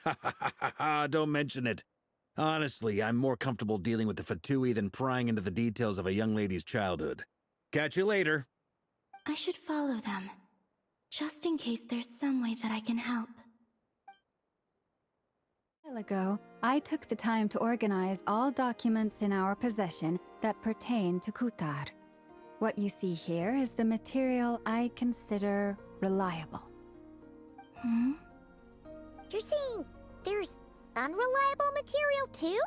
Ha ha ha ha ha! Don't mention it. Honestly, I'm more comfortable dealing with the Fatui than prying into the details of a young lady's childhood. Catch you later. I should follow them, just in case there's some way that I can help. A while ago, I took the time to organize all documents in our possession that pertain to Kutar. What you see here is the material I consider reliable. You're saying there's unreliable material too?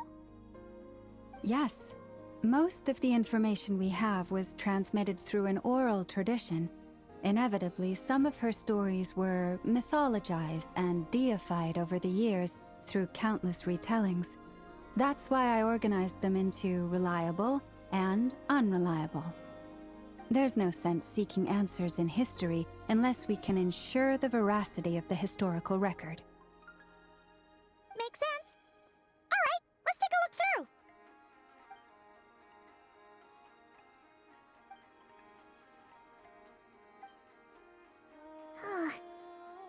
Yes. Most of the information we have was transmitted through an oral tradition. Inevitably, some of her stories were mythologized and deified over the years through countless retellings. That's why I organized them into reliable and unreliable. There's no sense seeking answers in history unless we can ensure the veracity of the historical record. Makes sense. Alright, let's take a look through.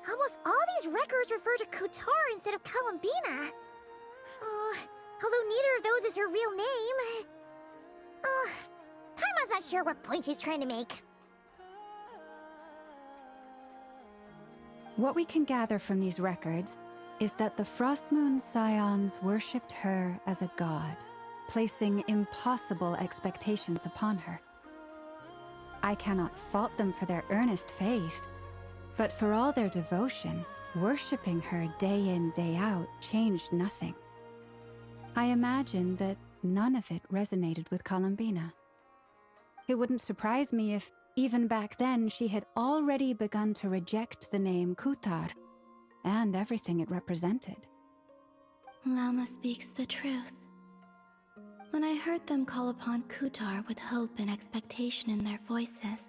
Almost all these records refer to Kutar instead of Columbina. Although neither of those is her real name. Paimon's not sure what point she's trying to make. What we can gather from these records is that the Frost Moon Scions worshipped her as a god, placing impossible expectations upon her. I cannot fault them for their earnest faith, but for all their devotion, worshipping her day in, day out changed nothing. I imagine that none of it resonated with Columbina. It wouldn't surprise me if, even back then, she had already begun to reject the name Kutar and everything it represented. Lama speaks the truth. When I heard them call upon Kutar with hope and expectation in their voices,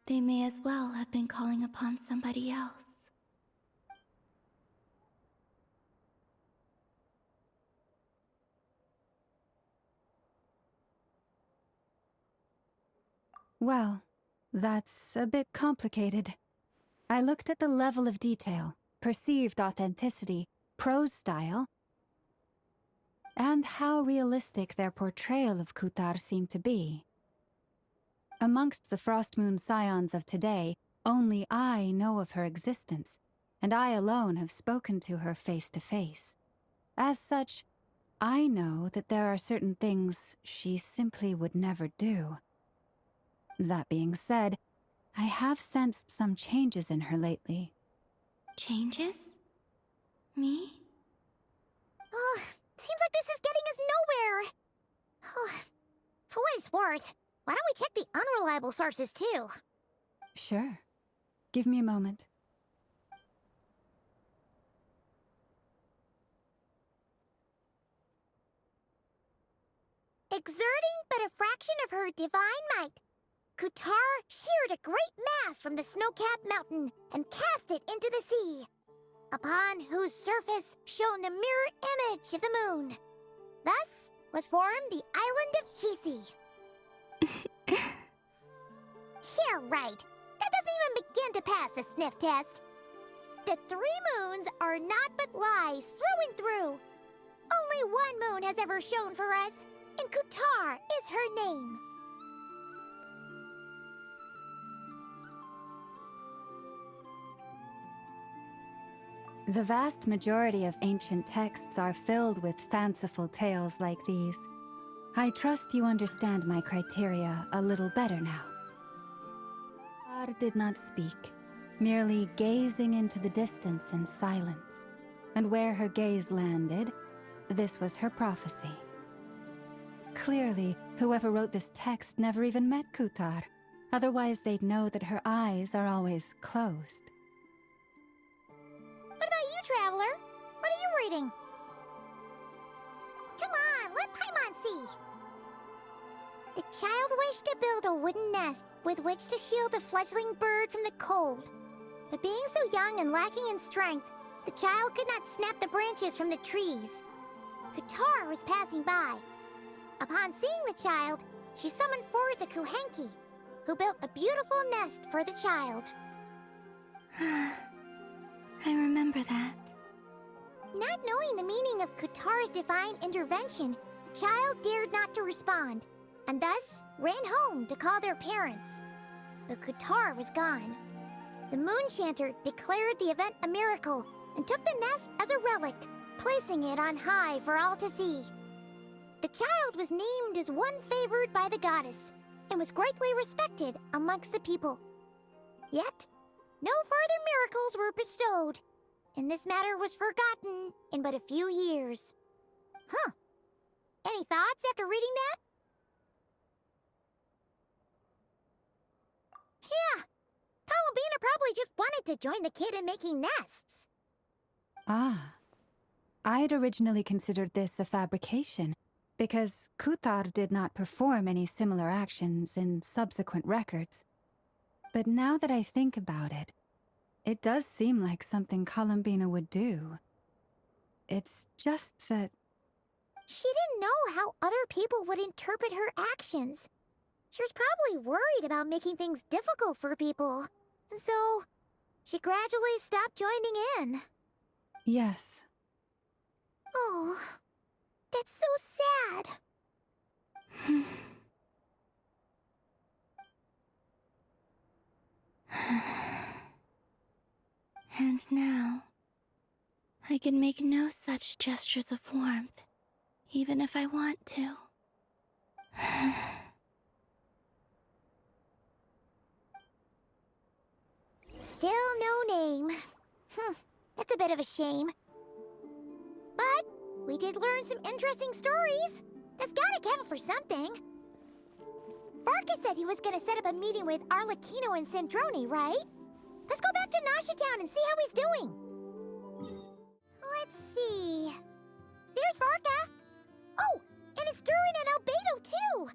they may as well have been calling upon somebody else. Well, that's a bit complicated. I looked at the level of detail, perceived authenticity, prose style, and how realistic their portrayal of Kutar seemed to be. Amongst the Frost Moon Scions of today, only I know of her existence, and I alone have spoken to her face to face. As such, I know that there are certain things she simply would never do. That being said, I have sensed some changes in her lately. Changes? Me? Seems like this is getting us nowhere. For what it's worth, why don't we check the unreliable sources too? Sure. Give me a moment. Exerting but a fraction of her divine might, Kutar sheared a great mass from the snow-capped mountain and cast it into the sea, upon whose surface shone the mirror image of the moon. Thus was formed the island of Hisi. Yeah, right. That doesn't even begin to pass the sniff test. The 3 moons are naught but lies through and through. Only one moon has ever shone for us, and Kutar is her name. The vast majority of ancient texts are filled with fanciful tales like these. I trust you understand my criteria a little better now. Kutar did not speak, merely gazing into the distance in silence. And where her gaze landed, this was her prophecy. Clearly, whoever wrote this text never even met Kutar. Otherwise, they'd know that her eyes are always closed. What about you, Traveler? What are you reading? Come on, let Paimon see. The child wished to build a wooden nest with which to shield a fledgling bird from the cold. But being so young and lacking in strength, the child could not snap the branches from the trees. Kutar was passing by. Upon seeing the child, she summoned forth the Kuhenki, who built a beautiful nest for the child. I remember that. Not knowing the meaning of Kutar's divine intervention, the child dared not to respond. and thus ran home to call their parents. But Qatar was gone. The Moon Chanter declared the event a miracle and took the nest as a relic, placing it on high for all to see. The child was named as one favored by the goddess and was greatly respected amongst the people. Yet, no further miracles were bestowed, and this matter was forgotten in but a few years. Huh. Any thoughts after reading that? Yeah. Columbina probably just wanted to join the kid in making nests. Ah. I'd originally considered this a fabrication, because Kuthar did not perform any similar actions in subsequent records. But now that I think about it, it does seem like something Columbina would do. It's just that... She didn't know how other people would interpret her actions. She was probably worried about making things difficult for people. And so, she gradually stopped joining in. Yes. Oh, that's so sad. And now, I can make no such gestures of warmth, even if I want to. Still no name. That's a bit of a shame. But we did learn some interesting stories. That's gotta count for something. Varka said he was gonna set up a meeting with Arlecchino and Centroni, right? Let's go back to Nasha Town and see how he's doing. Let's see. There's Varka. Oh, and it's Durin and Albedo too.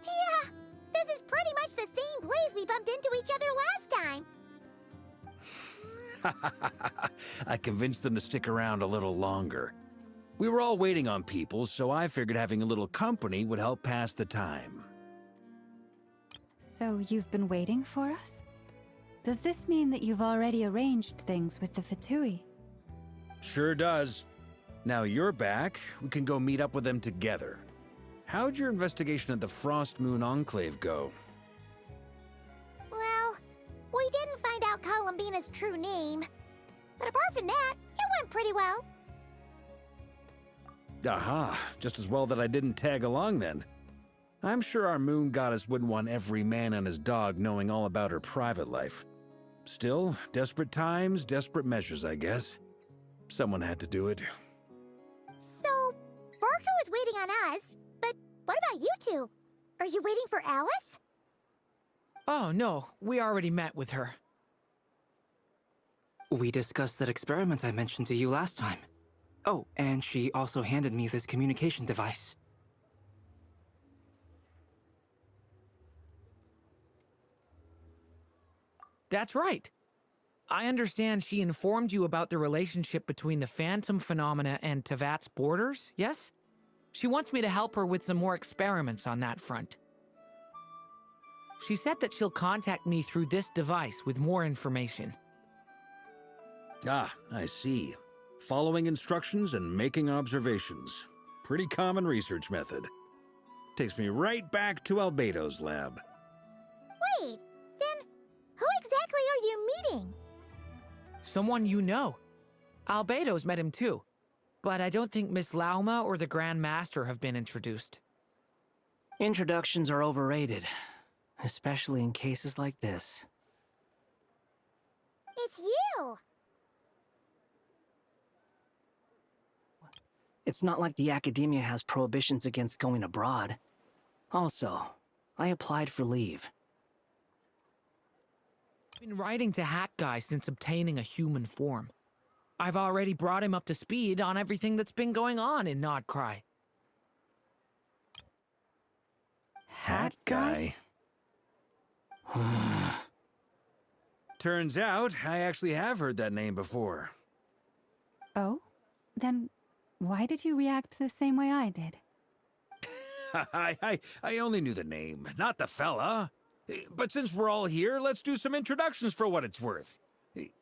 Yeah, this is pretty much the same place we bumped into each other last time. I convinced them to stick around a little longer. We were all waiting on people, so I figured having a little company would help pass the time. So you've been waiting for us? Does this mean that you've already arranged things with the Fatui? Sure does. Now you're back, we can go meet up with them together. How'd your investigation at the Frost Moon Enclave go? Well, we didn't find out Columbina's true name. But apart from that, it went pretty well. Aha, just as well that I didn't tag along then. I'm sure our moon goddess wouldn't want every man and his dog knowing all about her private life. Still, desperate times, desperate measures, I guess. Someone had to do it. So, Varka was waiting on us, but what about you two? Are you waiting for Alice? Oh, no. We already met with her. We discussed that experiment I mentioned to you last time. Oh, and she also handed me this communication device. That's right. I understand she informed you about the relationship between the phantom phenomena and Tevat's borders, yes? She wants me to help her with some more experiments on that front. She said that she'll contact me through this device with more information. Ah, I see. Following instructions and making observations. Pretty common research method. Takes me right back to Albedo's lab. Wait, then who exactly are you meeting? Someone you know. Albedo's met him too. But I don't think Miss Lauma or the Grand Master have been introduced. Introductions are overrated, especially in cases like this. It's you! It's not like the academia has prohibitions against going abroad. Also, I applied for leave. I've been writing to Hat Guy since obtaining a human form. I've already brought him up to speed on everything that's been going on in Nod-Krai. Hat Guy? Turns out, I actually have heard that name before. Oh? Then why did you react the same way I did? I only knew the name, not the fella. But since we're all here, let's do some introductions for what it's worth.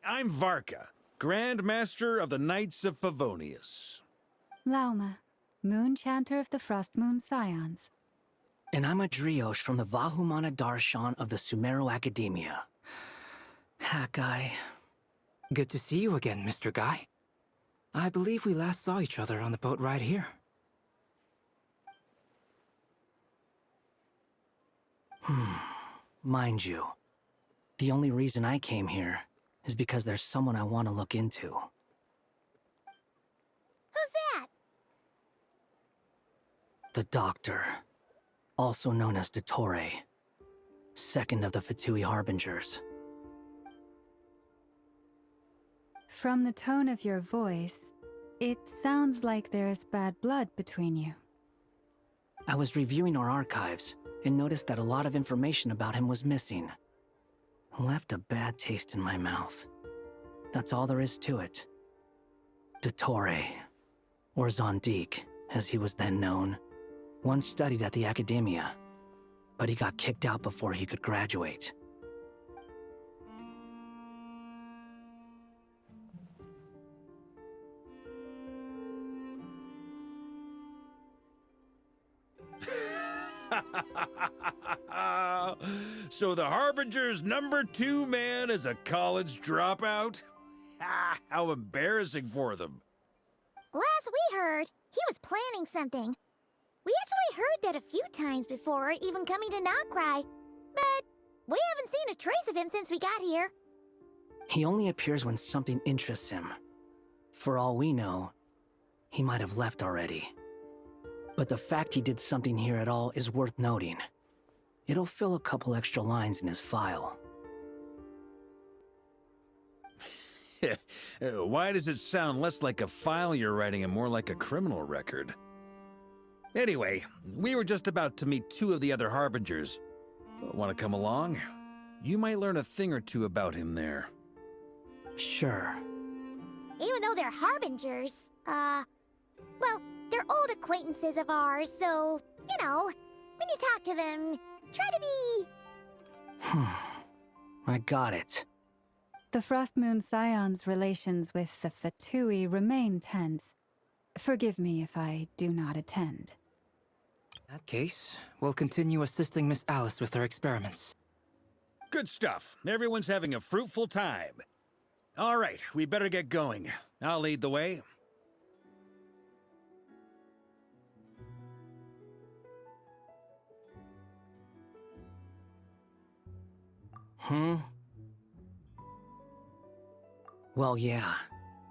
I'm Varka, Grand Master of the Knights of Favonius. Lauma, Moon Chanter of the Frost Moon Scions. And I'm a Driosh from the Vahumana Darshan of the Sumeru Academia. Ha, Guy. Good to see you again, Mr. Guy. I believe we last saw each other on the boat ride here. Mind you, the only reason I came here is because there's someone I want to look into. Who's that? The Doctor, also known as Dottore, second of the Fatui Harbingers. From the tone of your voice, it sounds like there's bad blood between you. I was reviewing our archives and noticed that a lot of information about him was missing. Left a bad taste in my mouth. That's all there is to it. Dottore, or Zondique, as he was then known, once studied at the Academia, but he got kicked out before he could graduate. So the Harbinger's #2 man is a college dropout? How embarrassing for them. Last we heard, he was planning something. We actually heard that a few times before, even coming to Nod-Krai, but we haven't seen a trace of him since we got here. He only appears when something interests him. For all we know, he might have left already. But the fact he did something here at all is worth noting. It'll fill a couple extra lines in his file. Why does it sound less like a file you're writing and more like a criminal record? Anyway, we were just about to meet 2 of the other Harbingers. Want to come along? You might learn a thing or two about him there. Sure. Even though they're Harbingers, well, they're old acquaintances of ours, so, you know, when you talk to them, try to be... I got it. The Frost Moon Scions' relations with the Fatui remain tense. Forgive me if I do not attend. In that case, we'll continue assisting Miss Alice with her experiments. Good stuff. Everyone's having a fruitful time. All right, we better get going. I'll lead the way. Well, yeah,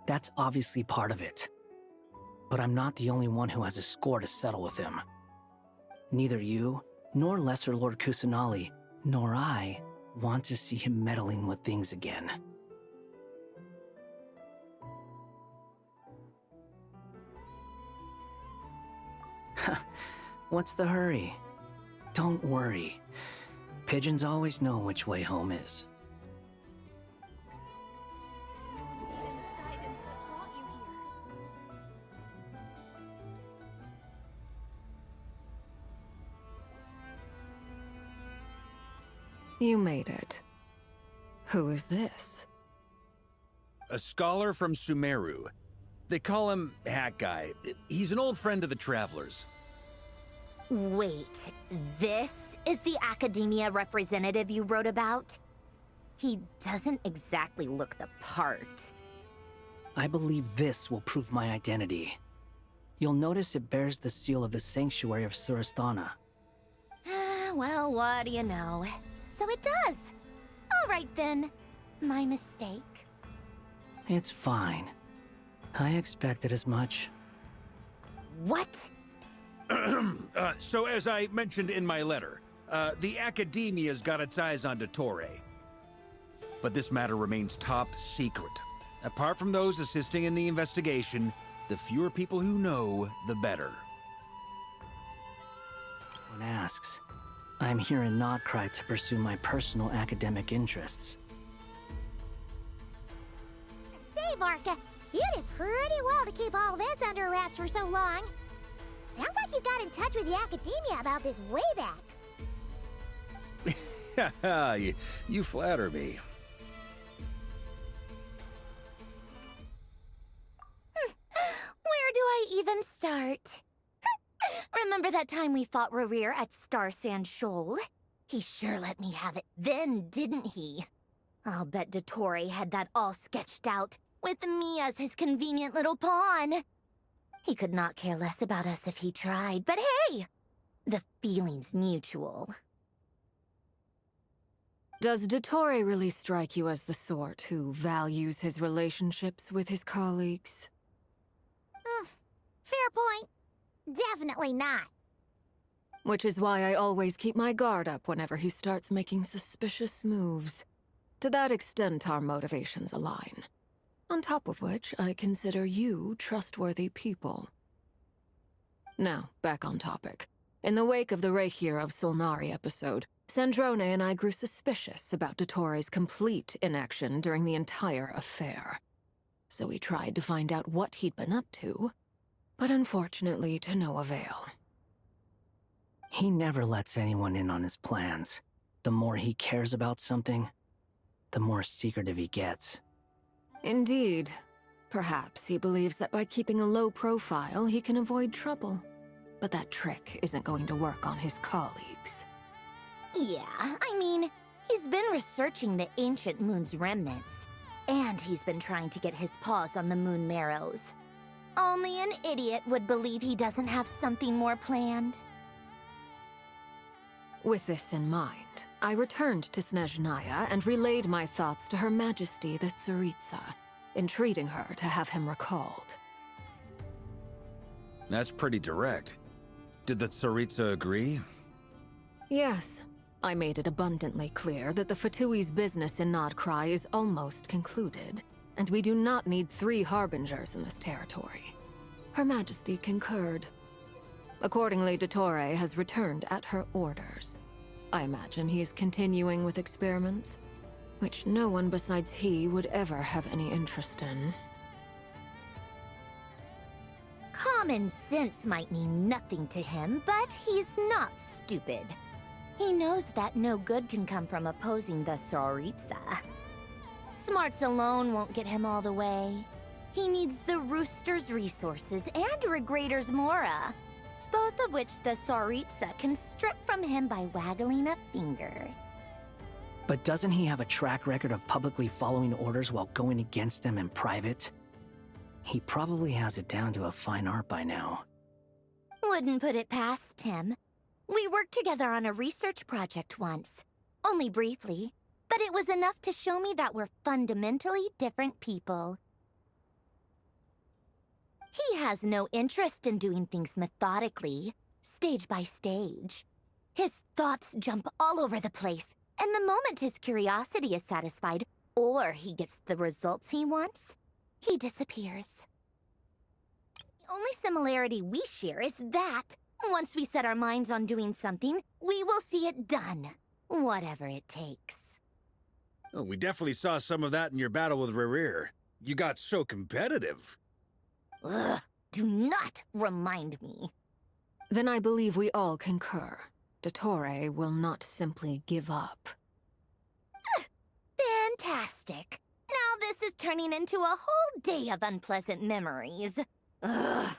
that's obviously part of it. But I'm not the only one who has a score to settle with him. Neither you, nor Lesser Lord Kusanali, nor I want to see him meddling with things again. What's the hurry? Don't worry. Pigeons always know which way home is. You made it. Who is this? A scholar from Sumeru. They call him Hat Guy. He's an old friend of the Travelers. Wait, this is the Academia representative you wrote about? He doesn't exactly look the part. I believe this will prove my identity. You'll notice it bears the seal of the Sanctuary of Surasthana. Well, what do you know? So it does. All right then. My mistake. It's fine. I expected as much. What? So as I mentioned in my letter, the Academia's got its eyes on Dottore. But this matter remains top secret. Apart from those assisting in the investigation, the fewer people who know, the better. One asks, I'm here in Nod-Krai to pursue my personal academic interests. Say, Varka, you did pretty well to keep all this under wraps for so long. Sounds like you got in touch with the Academia about this way back. You flatter me. Where do I even start? Remember that time we fought Rerir at Star Sand Shoal? He sure let me have it then, didn't he? I'll bet Dottore had that all sketched out, with me as his convenient little pawn. He could not care less about us if he tried, but hey! The feeling's mutual. Does Dottore really strike you as the sort who values his relationships with his colleagues? Fair point. Definitely not. Which is why I always keep my guard up whenever he starts making suspicious moves. To that extent, our motivations align. On top of which, I consider you trustworthy people. Now, back on topic. In the wake of the Reikir of Solnari episode, Sandrone and I grew suspicious about Dottore's complete inaction during the entire affair. So we tried to find out what he'd been up to, but unfortunately to no avail. He never lets anyone in on his plans. The more he cares about something, the more secretive he gets. Indeed. Perhaps he believes that by keeping a low profile, he can avoid trouble. But that trick isn't going to work on his colleagues. Yeah, I mean, he's been researching the ancient moon's remnants. And he's been trying to get his paws on the moon marrows. Only an idiot would believe he doesn't have something more planned. With this in mind, I returned to Snezhnaya and relayed my thoughts to Her Majesty the Tsaritsa, entreating her to have him recalled. That's pretty direct. Did the Tsaritsa agree? Yes. I made it abundantly clear that the Fatui's business in Nod-Krai is almost concluded, and we do not need 3 harbingers in this territory. Her Majesty concurred. Accordingly, Dottore has returned at her orders. I imagine he is continuing with experiments, which no one besides he would ever have any interest in. Common sense might mean nothing to him, but he's not stupid. He knows that no good can come from opposing the Tsaritsa. Smarts alone won't get him all the way. He needs the Rooster's resources and Regrator's Mora, both of which the Tsaritsa can strip from him by waggling a finger. But doesn't he have a track record of publicly following orders while going against them in private? He probably has it down to a fine art by now. Wouldn't put it past him. We worked together on a research project once. Only briefly, but it was enough to show me that we're fundamentally different people. He has no interest in doing things methodically, stage by stage. His thoughts jump all over the place, and the moment his curiosity is satisfied, or he gets the results he wants, he disappears. The only similarity we share is that, once we set our minds on doing something, we will see it done, whatever it takes. Oh, we definitely saw some of that in your battle with Rerir. You got so competitive. Ugh, do not remind me. Then I believe we all concur. Dottore will not simply give up. Fantastic. Now this is turning into a whole day of unpleasant memories. Ugh.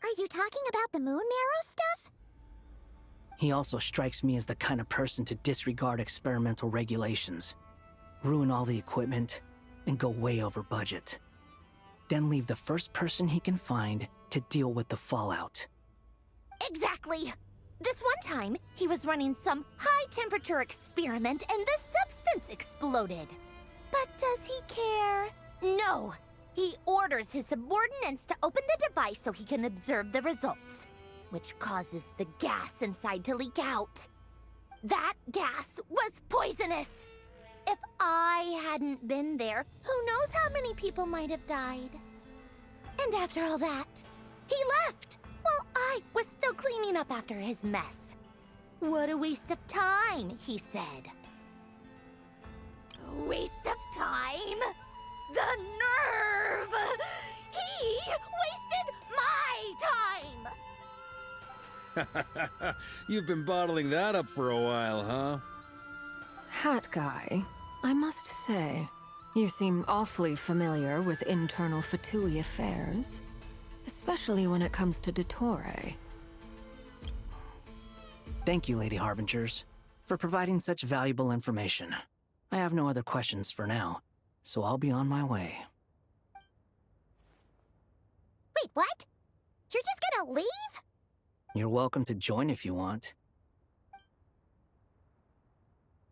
Are you talking about the moon marrow stuff? He also strikes me as the kind of person to disregard experimental regulations, ruin all the equipment, and go way over budget. Then leave the first person he can find to deal with the fallout. Exactly. This one time, he was running some high-temperature experiment and the substance exploded. But does he care? No. He orders his subordinates to open the device so he can observe the results, which causes the gas inside to leak out. That gas was poisonous! If I hadn't been there, who knows how many people might have died. And after all that, he left, while I was still cleaning up after his mess. What a waste of time, he said. A waste of time? The nerve! He wasted my time! You've been bottling that up for a while, huh? Hat guy, I must say, you seem awfully familiar with internal Fatui affairs, especially when it comes to Dottore. Thank you, Lady Harbingers, for providing such valuable information. I have no other questions for now, so I'll be on my way. Wait, what? You're just gonna leave? You're welcome to join if you want.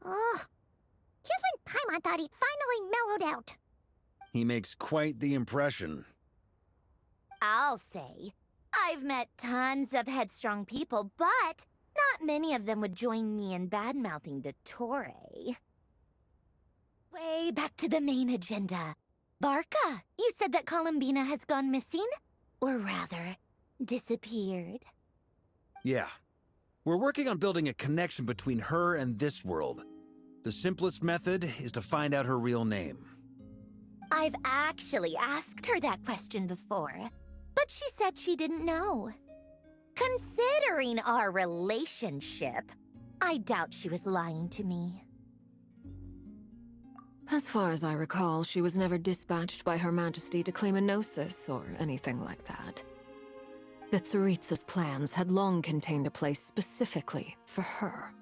Ugh. Just when Paimon thought he'd finally mellowed out. He makes quite the impression. I'll say. I've met tons of headstrong people, but not many of them would join me in bad-mouthing Dottore. Way back to the main agenda. Barca, you said that Columbina has gone missing? Or rather, disappeared. Yeah. We're working on building a connection between her and this world. The simplest method is to find out her real name. I've actually asked her that question before, but she said she didn't know. Considering our relationship, I doubt she was lying to me. As far as I recall, she was never dispatched by Her Majesty to claim a gnosis or anything like that. The Tsaritsa's plans had long contained a place specifically for her.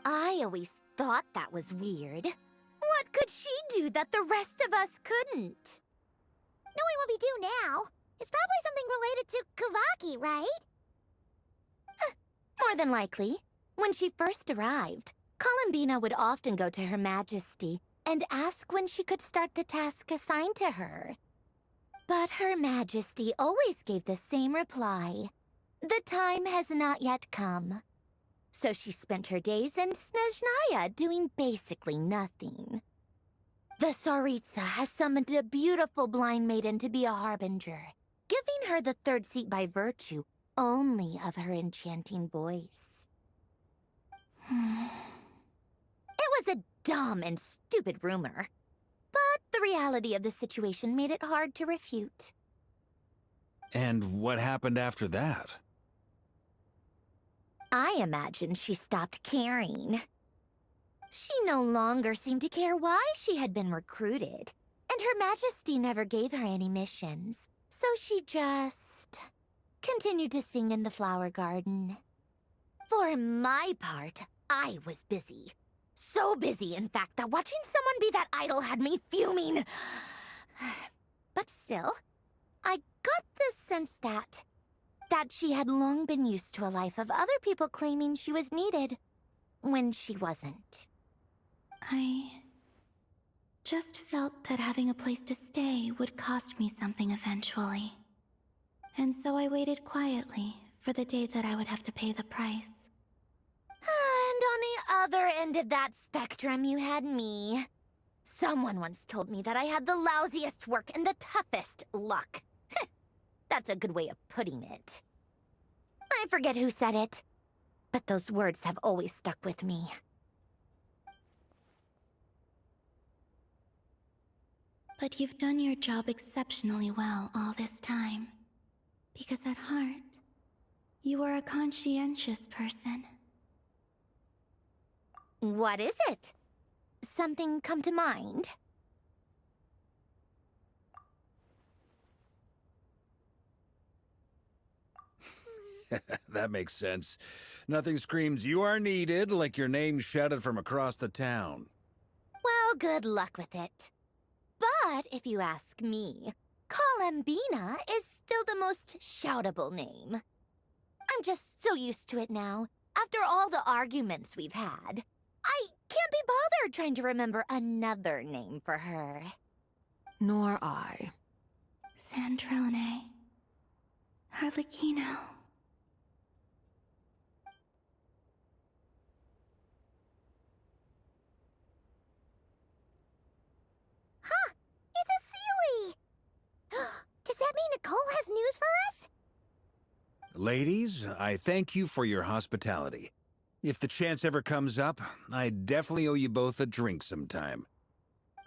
I always thought that was weird. What could she do that the rest of us couldn't? Knowing what we do now, it's probably something related to Kavaki, right? More than likely. When she first arrived, Columbina would often go to Her Majesty and ask when she could start the task assigned to her. But Her Majesty always gave the same reply. The time has not yet come. So she spent her days in Snezhnaya doing basically nothing. The Tsaritsa has summoned a beautiful blind maiden to be a harbinger, giving her the third seat by virtue only of her enchanting voice. It was a dumb and stupid rumor, but the reality of the situation made it hard to refute. And what happened after that? I imagine she stopped caring. She no longer seemed to care why she had been recruited, and Her Majesty never gave her any missions, so she just continued to sing in the flower garden. For my part, I was busy. So busy, in fact, that watching someone be that idol had me fuming. But still, I got the sense that she had long been used to a life of other people claiming she was needed when she wasn't. I just felt that having a place to stay would cost me something eventually. And so I waited quietly for the day that I would have to pay the price. And on the other end of that spectrum, you had me. Someone once told me that I had the lousiest work and the toughest luck. That's a good way of putting it. I forget who said it, but those words have always stuck with me. But you've done your job exceptionally well all this time. Because at heart, you are a conscientious person. What is it? Something come to mind? That makes sense. Nothing screams you are needed like your name shouted from across the town. Well, good luck with it. But if you ask me, Columbina is still the most shoutable name. I'm just so used to it now, after all the arguments we've had. I can't be bothered trying to remember another name for her. Nor I. Sandrone. Harlequino. Huh! It's a Sealy! Does that mean Nicole has news for us? Ladies, I thank you for your hospitality. If the chance ever comes up, I definitely owe you both a drink sometime.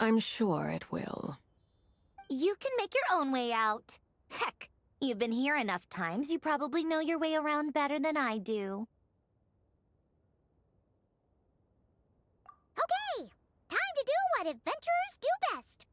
I'm sure it will. You can make your own way out. Heck, you've been here enough times, you probably know your way around better than I do. Okay! Time to do what adventurers do best.